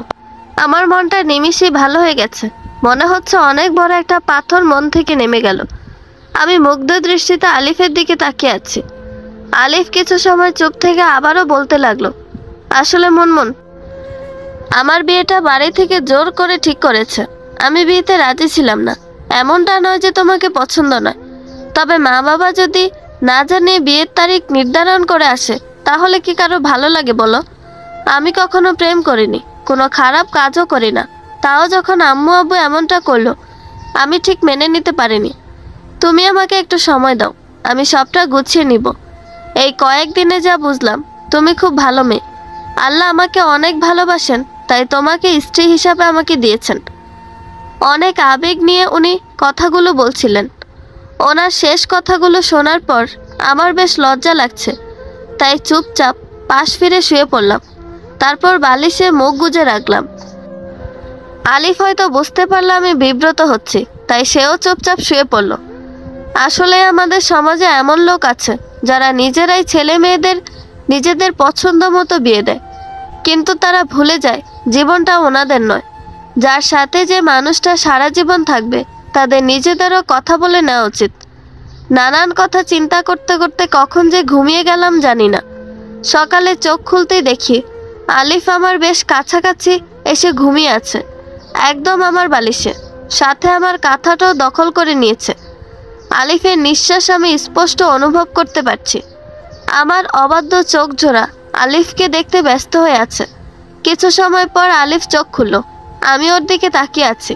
আমার মনটা নিমিষেই ভালো হয়ে গেছে। মনে হচ্ছে অনেক বড় একটা পাথর মন থেকে নেমে গেল। আমি মুগ্ধ দৃষ্টিতে আলিফের দিকে তাকিয়ে আছি। আলিফ কিছু সময় চুপ থেকে আবারও বলতে লাগলো, আসলে মুনমুন, আমার বিয়েটা বাড়ি থেকে জোর করে ঠিক করেছে। আমি বিয়েতে রাজি ছিলাম না, এমনটা নয় যে তোমাকে পছন্দ নয়। তবে মা বাবা যদি না জানিয়ে বিয়ের তারিখ নির্ধারণ করে আসে তাহলে কি কারো ভালো লাগে বলো? আমি কখনো প্রেম করিনি, কোনো খারাপ কাজও করি না। তাও যখন আম্মু আব্বু এমনটা করলো আমি ঠিক মেনে নিতে পারিনি। তুমি আমাকে একটু সময় দাও, আমি সবটা গুছিয়ে নিব। এই কয়েকদিনে যা বুঝলাম তুমি খুব ভালো মেয়ে। আল্লাহ আমাকে অনেক ভালোবাসেন, তাই তোমাকে স্ত্রী হিসাবে আমাকে দিয়েছেন। অনেক আবেগ নিয়ে উনি কথাগুলো বলছিলেন। ওনার শেষ কথাগুলো শোনার পর আমার বেশ লজ্জা লাগছে, তাই চুপচাপ পাশ ফিরে শুয়ে পড়লাম। তারপর বালিশে মুখ গুজে রাখলাম। আলিফ হয়তো বুঝতে পারলো আমি বিব্রত হচ্ছি, তাই সেও চুপচাপ শুয়ে পড়ল। আসলে আমাদের সমাজে এমন লোক আছে যারা নিজেরাই ছেলে মেয়েদের নিজেদের পছন্দ মতো বিয়ে দেয়, কিন্তু তারা ভুলে যায় জীবনটা ওনাদের নয়। যার সাথে যে মানুষটা সারা জীবন থাকবে তাদের নিজেদেরও কথা বলে নেওয়া উচিত। নানান কথা চিন্তা করতে করতে কখন যে ঘুমিয়ে গেলাম জানি না। সকালে চোখ খুলতেই দেখি আলিফ আমার বেশ কাছাকাছি এসে ঘুমিয়ে আছে, একদম আমার বালিশে। সাথে আমার কাঁথাটাও দখল করে নিয়েছে। আলিফের নিঃশ্বাস আমি স্পষ্ট অনুভব করতে পারছি। আমার অবাধ্য চোখ জোড়া আলিফকে দেখতে ব্যস্ত হয়ে আছে। কিছু সময় পর আলিফ চোখ খুলল। আমি ওর দিকে তাকিয়ে আছি।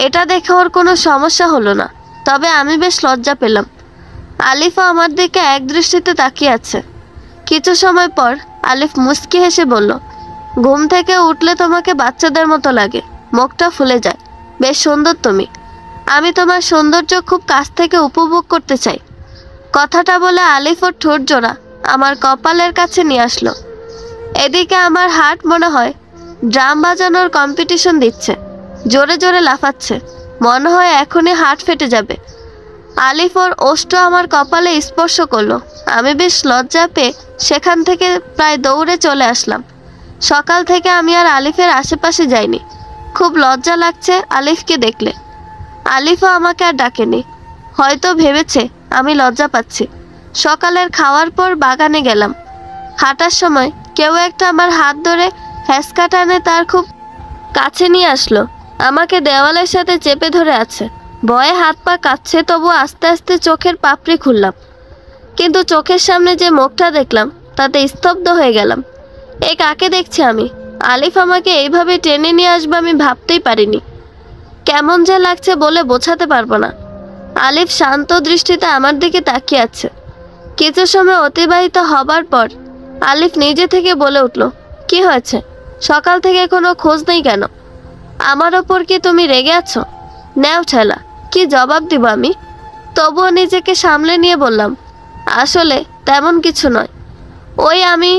এটা দেখে ওর কোনো সমস্যা হলো না, তবে আমি বেশ লজ্জা পেলাম। আলিফও আমার দিকে এক দৃষ্টিতে তাকিয়ে আছে। কিছু সময় পর আলিফ মুচকি হেসে বলল, ঘুম থেকে উঠলে তোমাকে বাচ্চাদের মতো লাগে, মুখটা ফুলে যায়, বেশ সুন্দর তুমি। আমি তোমার সৌন্দর্য খুব কাছ থেকে উপভোগ করতে চাই। কথাটা বলে আলিফ ওর ঠোঁট জোড়া আমার কপালের কাছে নিয়ে আসলো। এদিকে আমার হার্ট মনে হয় ড্রাম বাজানোর কম্পিটিশন দিচ্ছে, জোরে জোরে লাফাচ্ছে। মনে হয় এখনই হার্ট ফেটে যাবে। আলিফ ওর ওষ্ঠ আমার কপালে স্পর্শ করলো। আমি বেশ লজ্জা পেয়ে সেখান থেকে প্রায় দৌড়ে চলে আসলাম। সকাল থেকে আমি আর আলিফের আশেপাশে যাইনি। খুব লজ্জা লাগছে আলিফকে দেখলে। আলিফও আমাকে আর ডাকেনি, হয়তো ভেবেছে আমি লজ্জা পাচ্ছি। সকালের খাওয়ার পর বাগানে গেলাম। হাঁটার সময় কেউ একটা আমার হাত ধরে হ্যাঁচকা টানে তার খুব কাছে নিয়ে আসলো। আমাকে দেওয়ালের সাথে চেপে ধরে আছে। ভয়ে হাত পা কাঁপছে, তবু আস্তে আস্তে চোখের পাপড়ি খুললাম। কিন্তু চোখের সামনে যে মুখটা দেখলাম তাতে স্তব্ধ হয়ে গেলাম। এ কাকে দেখছি আমি? আলিফ আমাকে এইভাবে টেনে নিয়ে আসবে আমি ভাবতেই পারিনি। কেমন যে লাগছে বলে বোঝাতে পারবো না। আলিফ শান্ত দৃষ্টিতে আমার দিকে তাকিয়ে আছে। কিছু সময় অতিবাহিত হবার পর আলিফ নিজে থেকে বলে উঠল, কি হয়েছে? সকাল থেকে কোনো খোঁজ নেই কেন? আমার ওপর কি তুমি রেগে আছো? নেও ছেলা, কি জবাব দিব আমি? তবুও নিজেকে সামলে নিয়ে বললাম, আসলে তেমন কিছু নয়। আমি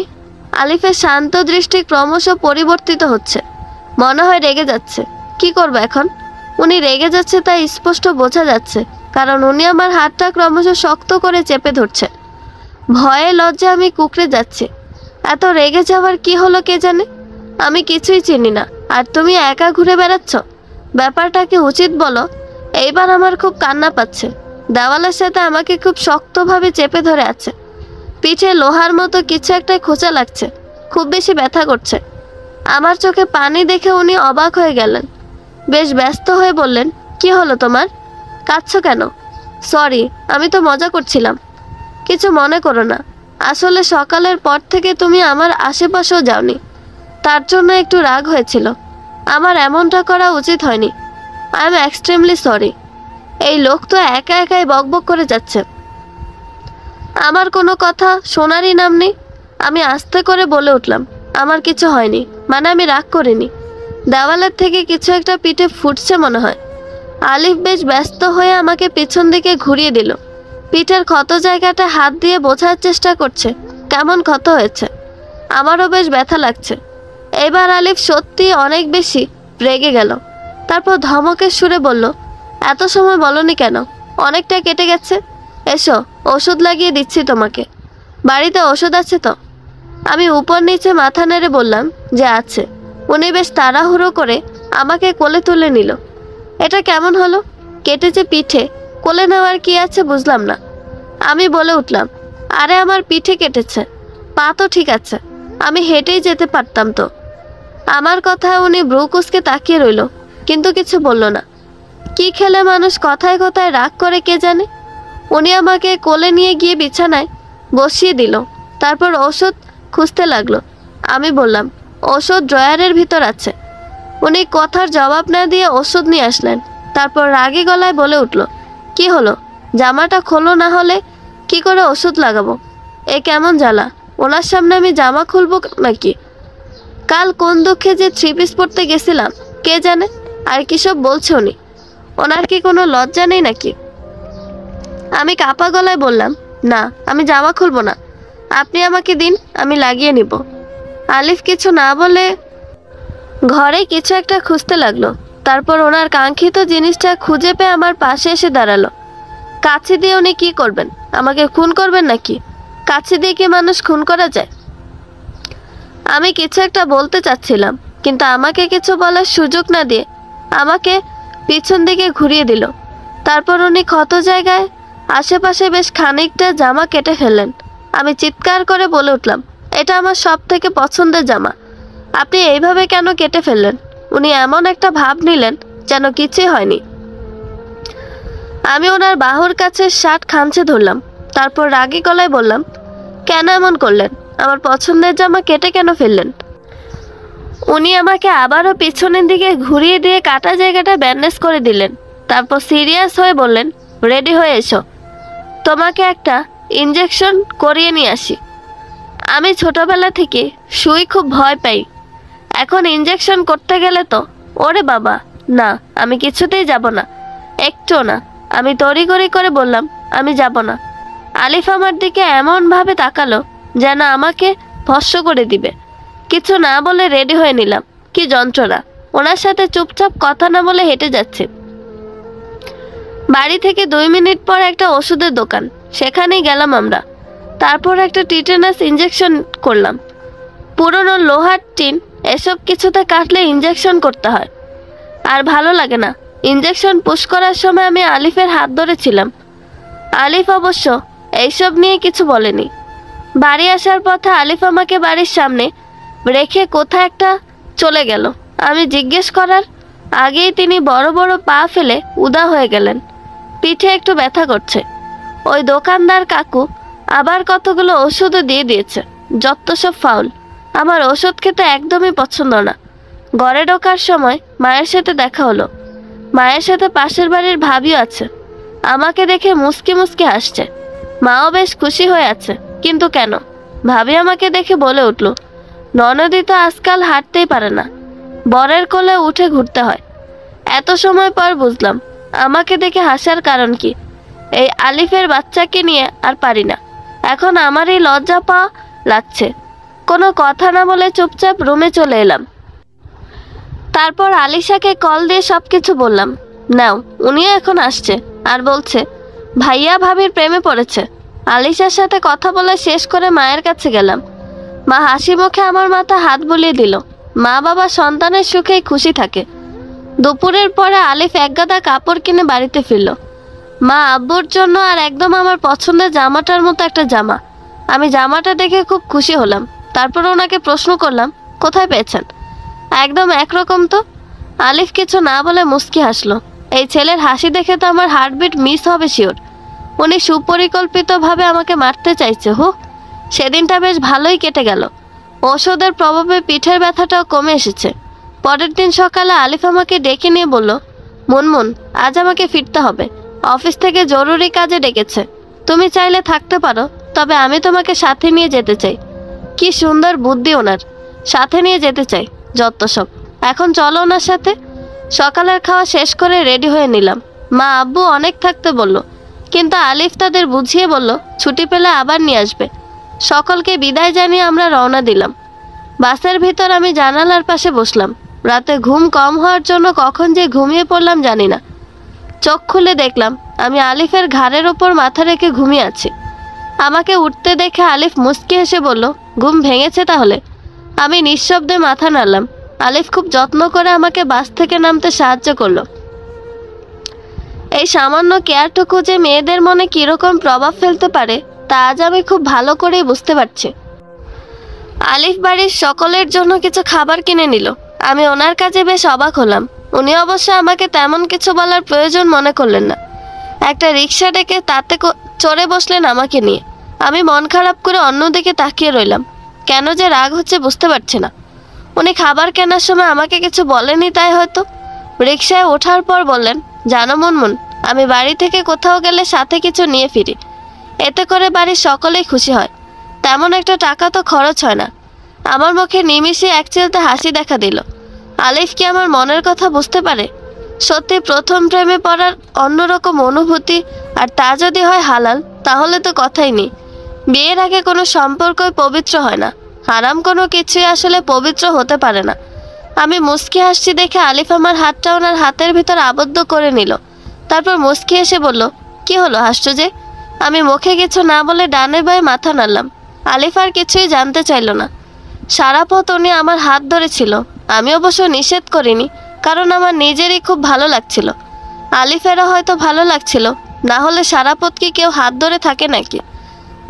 আলিফের শান্ত দৃষ্টি ক্রমশ পরিবর্তিত হচ্ছে। মনে হয় রেগে যাচ্ছে। কি করব এখন? উনি রেগে যাচ্ছে তাই স্পষ্ট বোঝা যাচ্ছে, কারণ উনি আমার হাতটা ক্রমশ শক্ত করে চেপে ধরছে। ভয়ে লজ্জা আমি কুঁকড়ে যাচ্ছে। এত রেগে যাওয়ার কি হলো কে জানে। আমি কিছুই চিনি না, আর তুমি একা ঘুরে বেড়াচ্ছ। ব্যাপারটা কি উচিত বলো? এইবার আমার খুব কান্না পাচ্ছে। দেওয়ালের সাথে আমাকে খুব শক্তভাবে চেপে ধরে আছে। পিঠে লোহার মতো কিছু একটা খোঁচা লাগছে। খুব বেশি ব্যথা করছে। আমার চোখে পানি দেখে উনি অবাক হয়ে গেলেন। বেশ ব্যস্ত হয়ে বললেন, কি হলো তোমার? কাঁদছো কেন? সরি, আমি তো মজা করছিলাম। কিছু মনে করো না। আসলে সকালের পর থেকে তুমি আমার আশেপাশেও যাওনি, তার জন্য একটু রাগ হয়েছিল। আমার এমনটা করা উচিত হয়নি। I am extremely sorry. এই লোক তো একা একাই বকবক করে যাচ্ছে। আমার কোনো কথা শোনারই নাম নেই। আমি আস্তে করে বলে উঠলাম, আমার কিছু হয়নি, মানে আমি রাগ করিনি। দেওয়ালের থেকে কিছু একটা পিঠে ফুটছে মনে হয়। আলিফ বেশ ব্যস্ত হয়ে আমাকে পিছন দিকে ঘুরিয়ে দিল। পিঠের ক্ষত জায়গাটা হাত দিয়ে বোঝার চেষ্টা করছে কেমন ক্ষত হয়েছে। আমারও বেশ ব্যথা লাগছে। এবার আলিফ সত্যি অনেক বেশি রেগে গেল। তারপর ধমকের সুরে বলল, এত সময় বলনি কেন? অনেকটা কেটে গেছে। এসো, ওষুধ লাগিয়ে দিচ্ছি তোমাকে। বাড়িতে ওষুধ আছে তো? আমি উপর নিচে মাথা নেড়ে বললাম যে আছে। উনি বেশ তাড়াহুড়ো করে আমাকে কোলে তুলে নিল। এটা কেমন হলো? কেটেছে পিঠে, কোলে নেওয়ার কি আছে বুঝলাম না। আমি বলে উঠলাম, আরে আমার পিঠে কেটেছে, পা তো ঠিক আছে, আমি হেঁটেই যেতে পারতাম তো। আমার কথায় উনি ভ্রু কুঁচকে তাকিয়ে রইল, কিন্তু কিছু বলল না। কি খেলে মানুষ কথায় কথায় রাগ করে কে জানে। উনি আমাকে কোলে নিয়ে গিয়ে বিছানায় বসিয়ে দিল। তারপর ওষুধ খুঁজতে লাগলো। আমি বললাম, ওষুধ ড্রয়ারের ভিতর আছে। উনি কথার জবাব না দিয়ে ওষুধ নিয়ে আসলেন। তারপর রাগী গলায় বলে উঠল, কি হলো? জামাটা খোলো, না হলে কি করে ওষুধ লাগাবো? এ কেমন জ্বালা! ওনার সামনে আমি জামা খুলবো নাকি? কাল কোন দুঃখে যে 3 পিস পরতে গেছিলাম কে জানে। আর কি সব বলছে উনি। ওনার কি কোনো লজ্জা নেই নাকি? আমি কাপা গলায় বললাম, না, আমি জামা খুলবো না। আপনি আমাকে দিন, আমি লাগিয়ে নিব। আলিফ কিছু না বলে ঘরে কিছু একটা খুঁজতে লাগলো। তারপর ওনার কাঙ্ক্ষিত জিনিসটা খুঁজে পেয়ে আমার পাশে এসে দাঁড়ালো। কাছে দিয়ে উনি কি করবেন? আমাকে খুন করবেন নাকি? কাছে দিয়ে কি মানুষ খুন করা যায়? আমি কিছু একটা বলতে চাচ্ছিলাম, কিন্তু আমাকে কিছু বলার সুযোগ না দিয়ে আমাকে পিছন দিকে ঘুরিয়ে দিল। তারপর উনি ক্ষত জায়গায় আশেপাশে বেশ খানিকটা জামা কেটে ফেললেন। আমি চিৎকার করে বলে উঠলাম, এটা আমার সব থেকে পছন্দের জামা, আপনি এইভাবে কেন কেটে ফেললেন? উনি এমন একটা ভাব নিলেন যেন কিছুই হয়নি। আমি ওনার বাহুর কাছে শার্ট খামচে ধরলাম। তারপর রাগী গলায় বললাম, কেন এমন করলেন? আমার পছন্দের জামা কেটে কেন ফেললেন? উনি আমাকে আবারও পিছনের দিকে ঘুরিয়ে দিয়ে কাটা জায়গাটা ব্যান্ডেজ করে দিলেন। তারপর সিরিয়াস হয়ে বললেন, রেডি হয়ে এসো, তোমাকে একটা ইঞ্জেকশন করিয়ে নিয়ে আসি। আমি ছোটবেলা থেকে সুই খুব ভয় পাই। এখন ইঞ্জেকশন করতে গেলে তো, ওরে বাবা, না, আমি কিছুতেই যাব না, একটুও না। আমি তড়িঘড়ি করে বললাম, আমি যাব না। আলিফ আমার দিকে এমনভাবে তাকালো যেন আমাকে ভস্ম করে দিবে। কিছু না বলে রেডি হয়ে নিলাম। কি যন্ত্রণা! ওনার সাথে চুপচাপ কথা না বলে হেঁটে যাচ্ছে। বাড়ি থেকে 2 মিনিট পর একটা ওষুধের দোকান, সেখানেই গেলাম আমরা। তারপর একটা টিটেনাস ইঞ্জেকশন করলাম। পুরনো লোহার টিন এসব কিছুতে কাটলে ইঞ্জেকশন করতে হয়, আর ভালো লাগে না। ইঞ্জেকশন পুশ করার সময় আমি আলিফের হাত ধরেছিলাম। আলিফ অবশ্য এইসব নিয়ে কিছু বলেনি। বাড়ি আসার পথে আলিফ আমাকে বাড়ির সামনে রেখে কোথায় একটা চলে গেল। আমি জিজ্ঞেস করার আগেই তিনি বড় বড় পা ফেলে উদা হয়ে গেলেন। পিঠে একটু ব্যথা করছে। ওই দোকানদার কাকু আবার কতগুলো ওষুধও দিয়ে দিয়েছে। যত সব ফাউল। আমার ওষুধ খেতে একদমই পছন্দ না। ঘরে ঢোকার সময় মায়ের সাথে দেখা হলো। মায়ের সাথে পাশের বাড়ির ভাবিও আছে। আমাকে দেখে মুচকি মুচকি হাসছে। মাও বেশ খুশি হয়ে আছে। কিন্তু কেন? ভাবি আমাকে দেখে বলে উঠল, ননদি তো আজকাল হাঁটতেই পারে না, বরের কোলে উঠে ঘুরতে হয়। এত সময় পর বুঝলাম আমাকে দেখে হাসার কারণ কি। এই আলিফের বাচ্চাকে নিয়ে আর পারি না। এখন আমারই লজ্জা পাওয়া লাগছে। কোনো কথা না বলে চুপচাপ রুমে চলে এলাম। তারপর আলিশাকে কল দিয়ে সব কিছু বললাম। নাও, উনিও এখন আসছে আর বলছে ভাইয়া ভাবির প্রেমে পড়েছে। আলিশার সাথে কথা বলে শেষ করে মায়ের কাছে গেলাম। মা হাসি মুখে আমার মাথা হাত বুলিয়ে দিল। মা বাবা সন্তানের সুখেই খুশি থাকে। দুপুরের পরে আলিফ একগাদা কাপড় কিনে বাড়িতে ফিরল। মা আব্বুর জন্য আর একদম আমার পছন্দের জামাটার মতো একটা জামা। আমি জামাটা দেখে খুব খুশি হলাম। তারপর ওনাকে প্রশ্ন করলাম, কোথায় পেয়েছেন? একদম একরকম তো। আলিফ কিছু না বলে মুচকি হাসলো। এই ছেলের হাসি দেখে তো আমার হার্টবিট মিস হবে শিওর। উনি সুপরিকল্পিতভাবে আমাকে মারতে চাইছে। সেদিনটা বেশ ভালোই কেটে গেল। ওষুধের প্রভাবে পিঠের ব্যথাটাও কমে এসেছে। পরের দিন সকালে আলিফ আমাকে ডেকে নিয়ে বলল, মুনমুন, আজ আমাকে ফিরতে হবে। অফিস থেকে জরুরি কাজে ডেকেছে। তুমি চাইলে থাকতে পারো, তবে আমি তোমাকে সাথে নিয়ে যেতে চাই। কি সুন্দর বুদ্ধি ওনার, সাথে নিয়ে যেতে চাই। যত সব। এখন চলো ওনার সাথে। সকালের খাওয়া শেষ করে রেডি হয়ে নিলাম। মা আব্বু অনেক থাকতে বলল, কিন্তু আলিফ তাদের বুঝিয়ে বলল ছুটি পেলে আবার নিয়ে আসবে। সকলকে বিদায় জানিয়ে আমরা রওনা দিলাম। বাসের ভিতর আমি জানালার পাশে বসলাম। রাতে ঘুম কম হওয়ার জন্য কখন যে ঘুমিয়ে পড়লাম জানি না। চোখ খুলে দেখলাম আমি আলিফের ঘাড়ের ওপর মাথা রেখে ঘুমিয়ে আছি। আমাকে উঠতে দেখে আলিফ মুচকি হেসে বলল, ঘুম ভেঙেছে তাহলে? আমি নিঃশব্দে মাথা নাড়লাম। আলিফ খুব যত্ন করে আমাকে বাস থেকে নামতে সাহায্য করলো। এই সামান্য কেয়ারটুকু যে মেয়েদের মনে কিরকম প্রভাব ফেলতে পারে তা আজ আমি খুব ভালো করেই বুঝতে পারছি। আলিফ বাড়ির সকলের জন্য কিছু খাবার কিনে নিল। আমি ওনার কাজে বেশ অবাক হলাম। উনি অবশ্য আমাকে তেমন কিছু বলার প্রয়োজন মনে করলেন না। একটা রিক্সা ডেকে তাতে চড়ে বসলেন আমাকে নিয়ে। আমি মন খারাপ করে অন্যদিকে তাকিয়ে রইলাম। কেন যে রাগ হচ্ছে বুঝতে পারছি না। উনি খাবার কেনার সময় আমাকে কিছু বলেনি তাই হয়তো। রিক্সায় ওঠার পর বললেন, জানো মুনমুন, আমি বাড়ি থেকে কোথাও গেলে সাথে কিছু নিয়ে ফিরি। এতে করে বাড়ির সকলেই খুশি হয়। তেমন একটা টাকা তো খরচ হয় না। আমার মুখে নিমিষে এক চিলতে হাসি দেখা দিল। আলিফ কি আমার মনের কথা বুঝতে পারে? সত্যি প্রথম প্রেমে পড়ার অন্যরকম অনুভূতি, আর তা যদি হয় হালাল, তাহলে তো কথাই নেই। বিয়ের আগে কোনো সম্পর্কই পবিত্র হয় না। হারাম কোনো কিছুই আসলে পবিত্র হতে পারে না। আমি মুচকি হাসছি দেখে আলিফ আমার হাতটা ওনার হাতের ভিতর আবদ্ধ করে নিল। তারপর মুচকি এসে বলল, কি হলো, হাসছো যে? আমি মুখে কিছু না বলে ডানে বায়ে মাথা নাড়লাম। আলিফ আর কিছুই জানতে চাইল না। সারা পথ উনি আমার হাত ধরেছিল। আমি অবশ্য নিষেধ করিনি, কারণ আমার নিজেরই খুব ভালো লাগছিল। আলিফেরও হয়তো ভালো লাগছিল, না হলে সারা পথ কি কেউ হাত ধরে থাকে নাকি?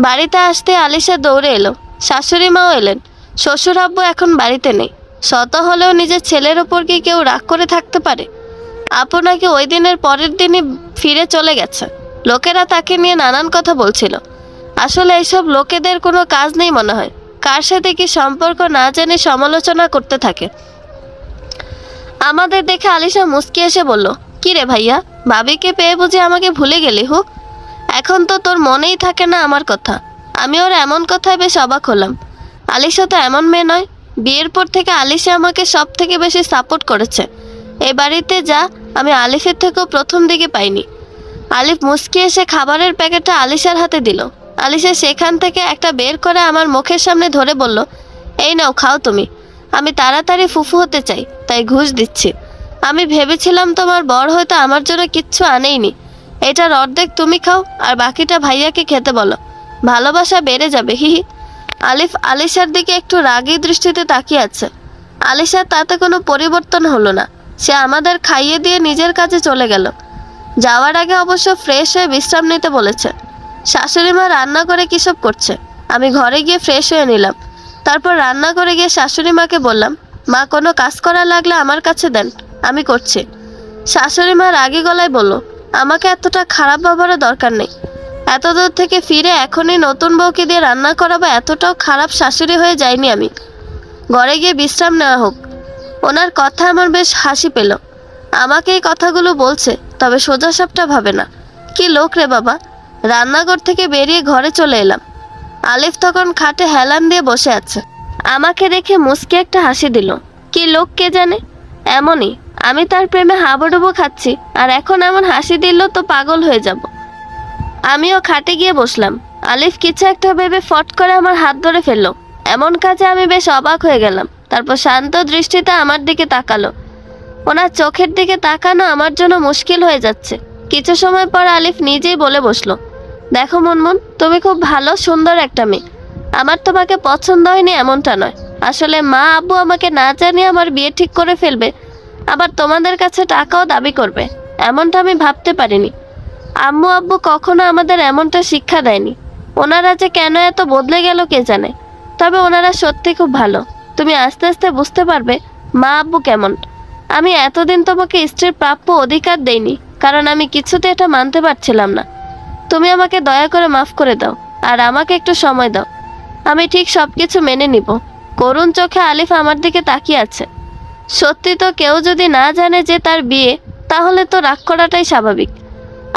বাড়িতে আসতে আলিশা দৌড়ে এলো। শাশুড়ি মাও এলেন। শ্বশুর আব্বু এখন বাড়িতে নেই। শত হলেও নিজের ছেলের ওপর কি কেউ রাগ করে থাকতে পারে? আপু নাকি ওই দিনের পরের দিনই ফিরে চলে গেছে। লোকেরা তাকে নিয়ে নানান কথা বলছিল। আসলে এইসব লোকেদের কোনো কাজ নেই মনে হয়। কার সাথে কি সম্পর্ক না জেনে সমালোচনা করতে থাকে। আমাদের দেখে আলিশা মুচকি এসে বলল, কি রে ভাইয়া, ভাবিকে পেয়ে বুঝে আমাকে ভুলে গেলি? এখন তো তোর মনেই থাকে না আমার কথা। আমি ওর এমন কথায় বেশ অবাক হলাম। আলিশা তো এমন মেয়ে নয়। বিয়ের পর থেকে আলিশা আমাকে সব থেকে বেশি সাপোর্ট করেছে। এই বাড়িতে যা আমি আলিফের থেকেও প্রথম দিকে পাইনি। আলিফ মুচকি এসে খাবারের প্যাকেটটা আলিশার হাতে দিল। আলিশা সেখান থেকে একটা বের করে আমার মুখের সামনে ধরে বলল, এই নাও, খাও তুমি। আমি তাড়াতাড়ি ফুফু হতে চাই, তাই ঘুষ দিচ্ছি। আমি ভেবেছিলাম তোমার বর হয়তো আমার জন্য কিচ্ছু আনেইনি, এটার অর্ধেক তুমি খাও আর বাকিটা ভাইয়াকে খেতে বলো, ভালোবাসা বেড়ে যাবে। হিহি। আলিফ আলিশার দিকে একটু রাগী দৃষ্টিতে তাকিয়ে আছে। আলিশার তাতে কোনো পরিবর্তন হলো না। সে আমাদের খাইয়ে দিয়ে নিজের কাজে চলে গেল। যাওয়ার আগে অবশ্য ফ্রেশ হয়ে বিশ্রাম নিতে বলেছে। শাশুড়ি মা রান্না করে কিসব করছে। আমি ঘরে গিয়ে ফ্রেশ হয়ে নিলাম। তারপর রান্না করে গিয়ে শাশুড়ি মাকে বললাম, মা কোনো কাজ করা লাগলে আমার কাছে দেন, আমি করছি। শাশুড়ি মা রাগী গলায় বলল, আমাকে এতটা খারাপ ভাবারও দরকার নেই। এত দূর থেকে ফিরে এখনই নতুন বউকে দিয়ে রান্না করাবো, এতটাও খারাপ শাশুড়ি হয়ে যায়নি আমি। ঘরে গিয়ে বিশ্রাম নেওয়া হোক। ওনার কথা আমার বেশ হাসি পেল। আমাকে এই কথাগুলো বলছে, তবে সোজাসাপটা ভাবে না। কি লোক রে বাবা। রান্নাঘর থেকে বেরিয়ে ঘরে চলে এলাম। আলিফ তখন খাটে হেলান দিয়ে বসে আছে। আমাকে দেখে মুচকি একটা হাসি দিল। কি লোক কে জানে, এমনই। আমি তার প্রেমে হাবুডুবু খাচ্ছি, আর এখন এমন হাসি দিল তো পাগল হয়ে যাব। আমিও খাটে গিয়ে বসলাম। আলিফ কিছু একটা ভেবে ফট করে আমার হাত ধরে ফেললো। এমন কাজে আমি বেশ অবাক হয়ে গেলাম। তারপর শান্ত দৃষ্টিতে আমার দিকে তাকালো। ওনার চোখের দিকে তাকানো আমার জন্য মুশকিল হয়ে যাচ্ছে। কিছু সময় পর আলিফ নিজেই বলে বসলো, দেখো মুনমুন, তুমি খুব ভালো সুন্দর একটা মেয়ে। আমার তোমাকে পছন্দ হয়নি এমনটা নয়। আসলে মা আব্বু আমাকে না জানিয়ে আমার বিয়ে ঠিক করে ফেলবে, আবার তোমাদের কাছে টাকাও দাবি করবে, এমনটা আমি ভাবতে পারিনি। আম্মু আব্বু কখনো আমাদের এমনটা শিক্ষা দেয়নি। ওনারা যে কেন এত বদলে গেল কে জানে। তবে ওনারা সত্যি খুব ভালো। তুমি আস্তে আস্তে বুঝতে পারবে মা আব্বু কেমন। আমি এতদিন তোমাকে স্ত্রীর প্রাপ্য অধিকার দেইনি, কারণ আমি কিছুতে এটা মানতে পারছিলাম না। তুমি আমাকে দয়া করে মাফ করে দাও, আর আমাকে একটু সময় দাও। আমি ঠিক সব কিছু মেনে নিব। করুণ চোখে আলিফ আমার দিকে তাকিয়ে আছে। সত্যি তো কেউ যদি না জানে যে তার বিয়ে, তাহলে তো রাগ করাটাই স্বাভাবিক।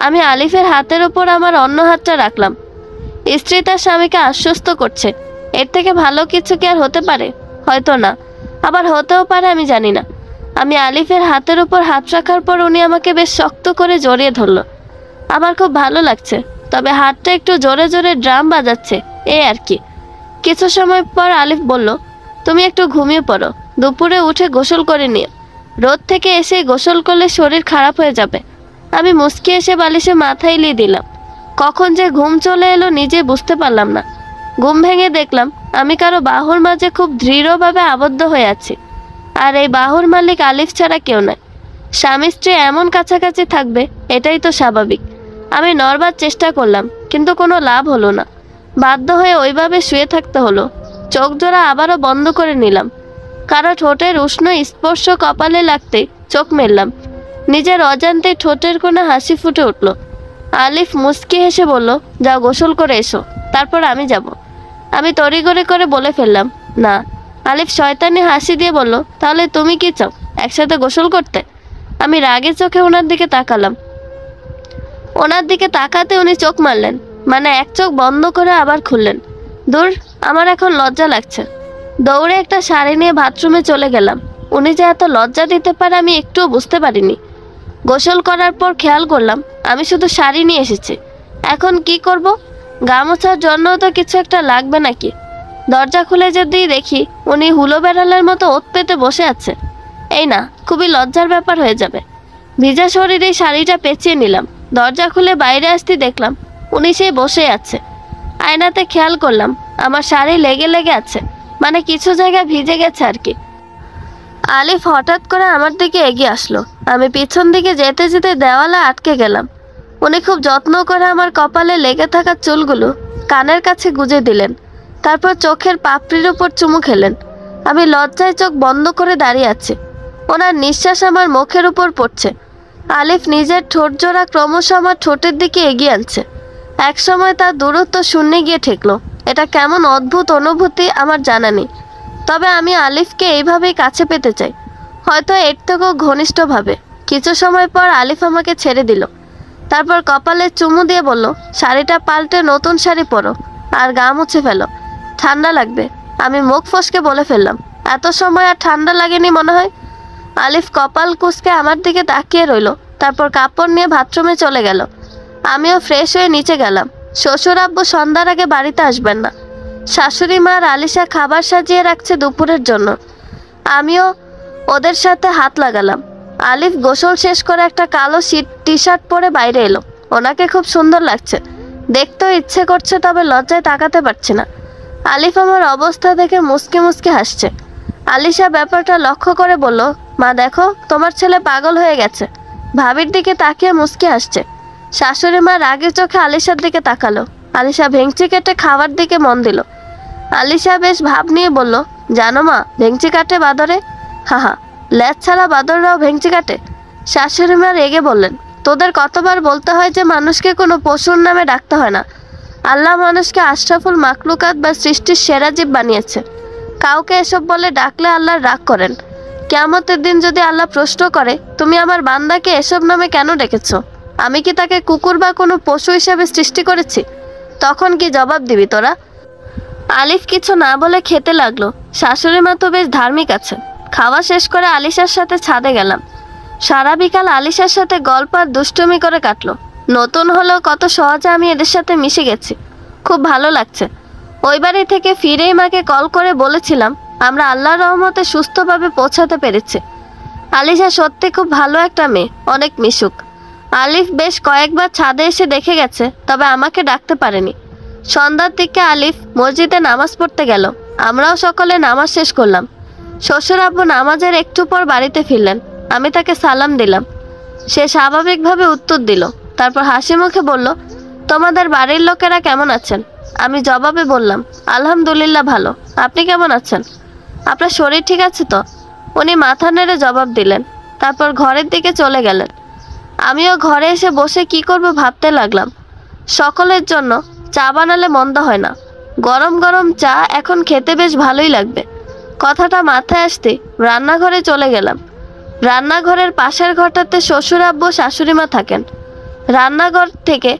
আমি আলিফের হাতের ওপর আমার অন্য হাতটা রাখলাম। স্ত্রী তার স্বামীকে আশ্বস্ত করছে, এর থেকে ভালো কিছু কি আর হতে পারে? হয়তো না, আবার হতেও পারে, আমি জানি না। আমি আলিফের হাতের উপর হাত রাখার পর উনি আমাকে বেশ শক্ত করে জড়িয়ে ধরল। আমার খুব ভালো লাগছে, তবে হাতটা একটু জোরে জোরে ড্রাম বাজাচ্ছে, এই আর কি। কিছু সময় পর আলিফ বলল, তুমি একটু ঘুমিয়ে পড়ো, দুপুরে উঠে গোসল করে নিও। রোদ থেকে এসে গোসল করলে শরীর খারাপ হয়ে যাবে। আমি মুচকি এসে বালিশে মাথা এলিয়ে দিলাম। কখন যে ঘুম চলে এলো নিজে বুঝতে পারলাম না। ঘুম ভেঙে দেখলাম আমি কারো বাহুর মাঝে খুব দৃঢ়ভাবে আবদ্ধ হয়ে আছি। আর এই বাহুর মালিক আলিফ ছাড়া কেউ নয়। স্বামী স্ত্রী এমন কাছাকাছি থাকবে, এটাই তো স্বাভাবিক। আমি নড়বার চেষ্টা করলাম, কিন্তু কোনো লাভ হলো না। বাধ্য হয়ে ওইভাবে শুয়ে থাকতে হলো। চোখ জোড়া আবারও বন্ধ করে নিলাম। কারো ঠোঁটের উষ্ণ স্পর্শ কপালে লাগতে চোখ মেললাম। নিজের অজান্তে ঠোঁটের কোণে হাসি ফুটে উঠল। আলিফ মুচকি হেসে বলল, যাও গোসল করে এসো, তারপর আমি যাব। আমি তড়িঘড়ি করে বলে ফেললাম, না। আলিফ শয়তানি হাসি দিয়ে বলল, তাহলে তুমি কি চাও, একসাথে গোসল করতে? আমি রাগে চোখে ওনার দিকে তাকালাম। ওনার দিকে তাকাতে উনি চোখ মারলেন, মানে এক চোখ বন্ধ করে আবার খুললেন। দূর, আমার এখন লজ্জা লাগছে। দৌড়ে একটা শাড়ি নিয়ে বাথরুমে চলে গেলাম। উনি যে এত লজ্জা দিতে পারে আমি একটুও বুঝতে পারিনি। গোসল করার পর খেয়াল করলাম আমি শুধু শাড়ি নিয়ে এসেছি। এখন কি করব? গামোছার জন্য তো কিছু একটা লাগবে নাকি? দরজা খুলে যদি দেখি উনি হুলো বেড়ালের মতো ওত পেতে বসে আছে, এই না, খুবই লজ্জার ব্যাপার হয়ে যাবে। ভিজা শরীরে শাড়িটা পেঁচিয়ে নিলাম। দরজা খুলে বাইরে আসতে দেখলাম উনি সেই বসে আছে। আয়নাতে খেয়াল করলাম আমার শাড়ি লেগে লেগে আছে, মানে কিছু জায়গায় ভিজে গেছে আর কি। আলিফ হঠাৎ করে আমার দিকে এগিয়ে আসলো। আমি পিছন দিকে যেতে যেতে দেওয়ালে আটকে গেলাম। উনি খুব যত্ন করে আমার কপালে লেগে থাকা চুলগুলো কানের কাছে গুজে দিলেন। তারপর চোখের পাপড়ির উপর চুমু খেলেন। আমি লজ্জায় চোখ বন্ধ করে দাঁড়িয়ে আছি। ওনার নিঃশ্বাস আমার মুখের উপর পড়ছে। আলিফ নিজের ঠোঁট জোড়া ক্রমশ আমার ঠোঁটের দিকে এগিয়ে আনছে। এক সময় তার দূরত্ব শূন্যে গিয়ে ঠেকলো। এটা কেমন অদ্ভুত অনুভূতি আমার জানা নেই, তবে আমি আলিফকে এইভাবেই কাছে পেতে চাই, হয়তো এর থেকেও ঘনিষ্ঠভাবে। কিছু সময় পর আলিফ আমাকে ছেড়ে দিল। তারপর কপালে চুমু দিয়ে বলল, শাড়িটা পাল্টে নতুন শাড়ি পরো আর গা মুছে ফেলো, ঠান্ডা লাগবে। আমি মুখ ফসকে বলে ফেললাম, এত সময় আর ঠান্ডা লাগেনি মনে হয়। আলিফ কপাল কুঁচকে আমার দিকে তাকিয়ে রইল। তারপর কাপড় নিয়ে বাথরুমে চলে গেল। আমিও ফ্রেশ হয়ে নিচে গেলাম। শ্বশুর আব্বু সন্ধ্যার আগে বাড়িতে আসবেন না। শাশুড়ি মা আর আলিশা খাবার সাজিয়ে রাখছে দুপুরের জন্য। আমিও ওদের সাথে হাত লাগালাম। আলিফ গোসল শেষ করে একটা কালো টি শার্ট পরে বাইরে এলো। ওনাকে খুব সুন্দর লাগছে, দেখতেও ইচ্ছে করছে, তবে লজ্জায় তাকাতে পারছি না। আলিফ আমার অবস্থা দেখে মুচকি মুচকি হাসছে। আলিশা ব্যাপারটা লক্ষ্য করে বলল, মা দেখো, তোমার ছেলে পাগল হয়ে গেছে। ভাবির দিকে তাকিয়ে মুচকি হাসছে। শাশুড়ি মা রাগের চোখে আলিশার দিকে তাকালো। আলিশা ভেঙচি কেটে খাওয়ার দিকে মন দিল। আলিশা বেশ ভাব নিয়ে বলল, জানো মা, ভেঙচি কাটে বাদরে। হা, ল্যাজ ছাড়া বাদররাও ভেঙচি কাটে? শাশুড়ি মা রেগে বললেন, তোদের কতবার বলতে হয় যে মানুষকে কোনো পশুর নামে ডাকতে হয় না। আল্লাহ মানুষকে আশরাফুল মাকলুকাত বা সৃষ্টির সেরা জীব বানিয়েছে। কাউকে এসব বলে ডাকলে আল্লাহ রাগ করেন। কিয়ামতের দিন যদি আল্লাহ প্রশ্ন করে, তুমি আমার বান্দাকে এসব নামে কেন ডেকেছো? আমি কি তাকে কুকুর বা কোনো পশু হিসেবে সৃষ্টি করেছি? তখন কি জবাব দিবি তোরা? আলিফ কিছু না বলে খেতে লাগলো। শাশুড়ি মা তো বেশ ধার্মিক আছে। খাওয়া শেষ করে আলিশার সাথে ছাদে গেলাম। সারা বিকাল আলিশার সাথে গল্প আর দুষ্টুমি করে কাটলো। নতুন হলেও কত সহজে আমি এদের সাথে মিশে গেছি, খুব ভালো লাগছে। ওই বাড়ি থেকে ফিরেই মাকে কল করে বলেছিলাম আমরা আল্লাহর রহমতে সুস্থভাবে পৌঁছাতে পেরেছি। আলিশা সত্যি খুব ভালো একটা মেয়ে, অনেক মিশুক। আলিফ বেশ কয়েকবার ছাদে এসে দেখে গেছে, তবে আমাকে ডাকতে পারেনি। সন্ধ্যার দিকে আলিফ মসজিদে নামাজ পড়তে গেল। আমরাও সকলে নামাজ শেষ করলাম। শ্বশুর আব্বু নামাজের একটু পর বাড়িতে ফিরলেন। আমি তাকে সালাম দিলাম। সে স্বাভাবিকভাবে উত্তর দিল। তারপর হাসি মুখে বলল, তোমাদের বাড়ির লোকেরা কেমন আছেন? আমি জবাবে বললাম, আলহামদুলিল্লাহ ভালো। আপনি কেমন আছেন? আপনার শরীর ঠিক আছে তো? উনি মাথা নেড়ে জবাব দিলেন। তারপর ঘরের দিকে চলে গেলেন। আমিও ঘরে এসে বসে কি করব ভাবতে লাগলাম। সকলের জন্য চা বানালে মন্দ হয় না। গরম গরম চা এখন খেতে বেশ ভালোই লাগবে। কথাটা মাথায় আসতে রান্নাঘরে চলে গেলাম। রান্নাঘরের পাশের ঘরটাতে শ্বশুর আব্বু শাশুড়ি মা থাকেন। রান্নাঘর থেকে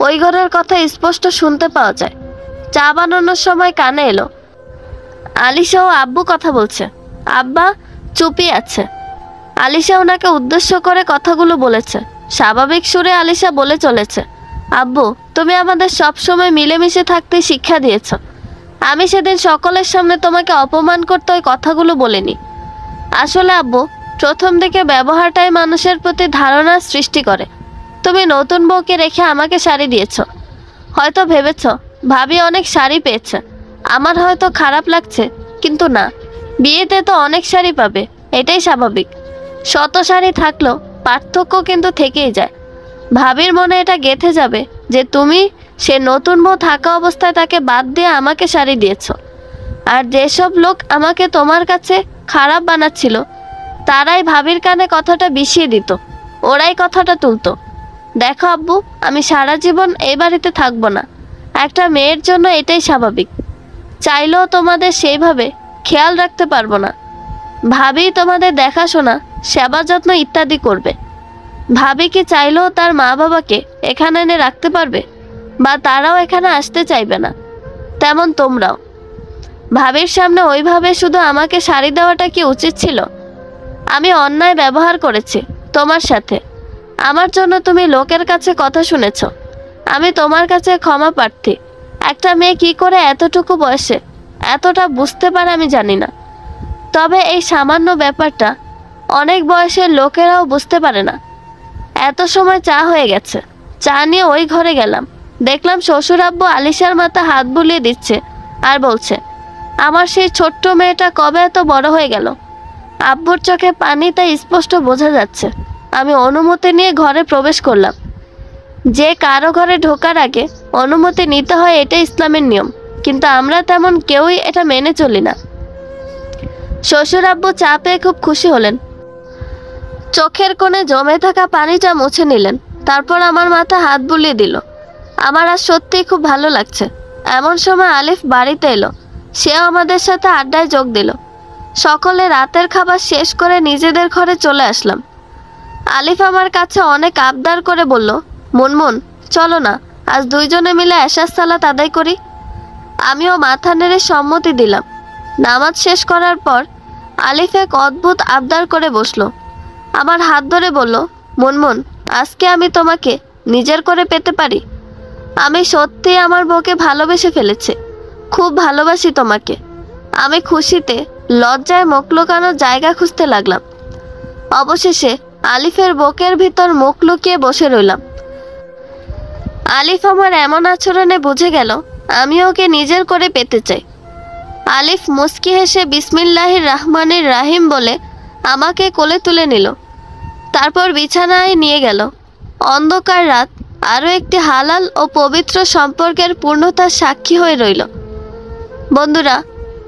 ওই ঘরের কথা স্পষ্ট শুনতে পাওয়া যায়। চা বানানোর সময় কানে এলো আলিশা ও আব্বু কথা বলছে। আব্বা চুপই আছে। আলিশা ওনাকে উদ্দেশ্য করে কথাগুলো বলেছে। স্বাভাবিক সুরে আলিশা বলে চলেছে, আব্বু তুমি আমাদের সব সময় মিলেমিশে থাকতে শিক্ষা দিয়েছ। আমি সেদিন সকলের সামনে তোমাকে অপমান করতে ওই কথাগুলো বলিনি। আসলে আব্বু, প্রথম দিকে ব্যবহারটাই মানুষের প্রতি ধারণার সৃষ্টি করে। তুমি নতুন বউকে রেখে আমাকে শাড়ি দিয়েছ। হয়তো ভেবেছ ভাবি অনেক শাড়ি পেয়েছে, আমার হয়তো খারাপ লাগছে, কিন্তু না, বিয়েতে তো অনেক শাড়ি পাবে, এটাই স্বাভাবিক। শত শাড়ি থাকলেও পার্থক্য কিন্তু থেকেই যায়। ভাবির মনে এটা গেঁথে যাবে যে তুমি সে নতুন বউ থাকা অবস্থায় তাকে বাদ দিয়ে আমাকে শাড়ি দিয়েছ। আর যেসব লোক আমাকে তোমার কাছে খারাপ বানাচ্ছিল তারাই ভাবির কানে কথাটা বিষিয়ে দিত, ওরাই কথাটা তুলতো। দেখো আব্বু, আমি সারা জীবন এই বাড়িতে থাকবো না। একটা মেয়ের জন্য এটাই স্বাভাবিক। চাইলেও তোমাদের সেইভাবে খেয়াল রাখতে পারবো না। ভাবি তোমাদের দেখাশোনা, সেবা যত্ন ইত্যাদি করবে। ভাবি কি চাইলেও তার মা বাবাকে এখানে এনে রাখতে পারবে? বা তারাও এখানে আসতে চাইবে না। তেমন তোমরাও। ভাবির সামনে ওইভাবে শুধু আমাকে শাড়ি দেওয়াটা কি উচিত ছিল? আমি অন্যায় ব্যবহার করেছি তোমার সাথে। আমার জন্য তুমি লোকের কাছে কথা শুনেছ। আমি তোমার কাছে ক্ষমা প্রার্থী। একটা মেয়ে কি করে এতটুকু বয়সে এতটা বুঝতে পারে আমি জানি না। তবে এই সামান্য ব্যাপারটা অনেক বয়সের লোকেরাও বুঝতে পারে না। এত সময় চা হয়ে গেছে। চা নিয়ে ওই ঘরে গেলাম। দেখলাম শ্বশুর আব্বু আলিশার মাথা হাত বুলিয়ে দিচ্ছে আর বলছে, আমার সেই ছোট্ট মেয়েটা কবে এত বড় হয়ে গেল। আব্বুর চোখে পানি, তাই স্পষ্ট বোঝা যাচ্ছে। আমি অনুমতি নিয়ে ঘরে প্রবেশ করলাম। যে কারো ঘরে ঢোকার আগে অনুমতি নিতে হয়, এটা ইসলামের নিয়ম, কিন্তু আমরা তেমন কেউই এটা মেনে চলি না। শ্বশুর আব্বু চা পেয়ে খুব খুশি হলেন। চোখের কোণে জমে থাকা পানিটা মুছে নিলেন। তারপর আমার মাথা হাত বুলিয়ে দিল। আমার আজ সত্যিই খুব ভালো লাগছে। এমন সময় আলিফ বাড়িতে এলো। সেও আমাদের সাথে আড্ডায় যোগ দিল। সকলে রাতের খাবার শেষ করে নিজেদের ঘরে চলে আসলাম। আলিফ আমার কাছে অনেক আবদার করে বলল, মুনমুন চলো না, আজ দুইজনে মিলে এশার সালাত আদায় করি। আমিও মাথা নেড়ে সম্মতি দিলাম। নামাজ শেষ করার পর আলিফ এক অদ্ভুত আবদার করে বসলো। আমার হাত ধরে বলল, মুনমুন আজকে আমি তোমাকে নিজের করে পেতে পারি? আমি সত্যি আমার বউকে ভালোবেসে ফেলেছি। খুব ভালোবাসি তোমাকে। আমি খুশিতে লজ্জায় মুখ লুকানোর জায়গা খুঁজতে লাগলাম। অবশেষে আলিফের বুকের ভিতর মুখ লুকিয়ে বসে রইলাম। আলিফ আমার এমন আচরণে বুঝে গেল আমি ওকে নিজের করে পেতে চাই। আলিফ মুস্কি হেসে বিসমিল্লাহির রহমানির রাহিম বলে আমাকে কোলে তুলে নিল, তারপর বিছানায় নিয়ে গেল। অন্ধকার রাত আরও একটি হালাল ও পবিত্র সম্পর্কের পূর্ণতার সাক্ষী হয়ে রইল। বন্ধুরা,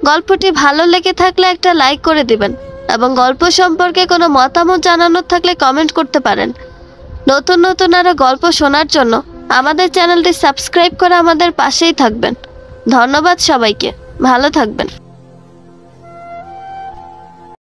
গল্পটি ভালো লেগে থাকলে একটা লাইক করে দিবেন এবং গল্প সম্পর্কে কোনো মতামত জানানোর থাকলে কমেন্ট করতে পারেন। নতুন নতুন আরও গল্প শোনার জন্য আমাদের চ্যানেলটি সাবস্ক্রাইব করে আমাদের পাশেই থাকবেন। ধন্যবাদ সবাইকে, ভালো থাকবেন।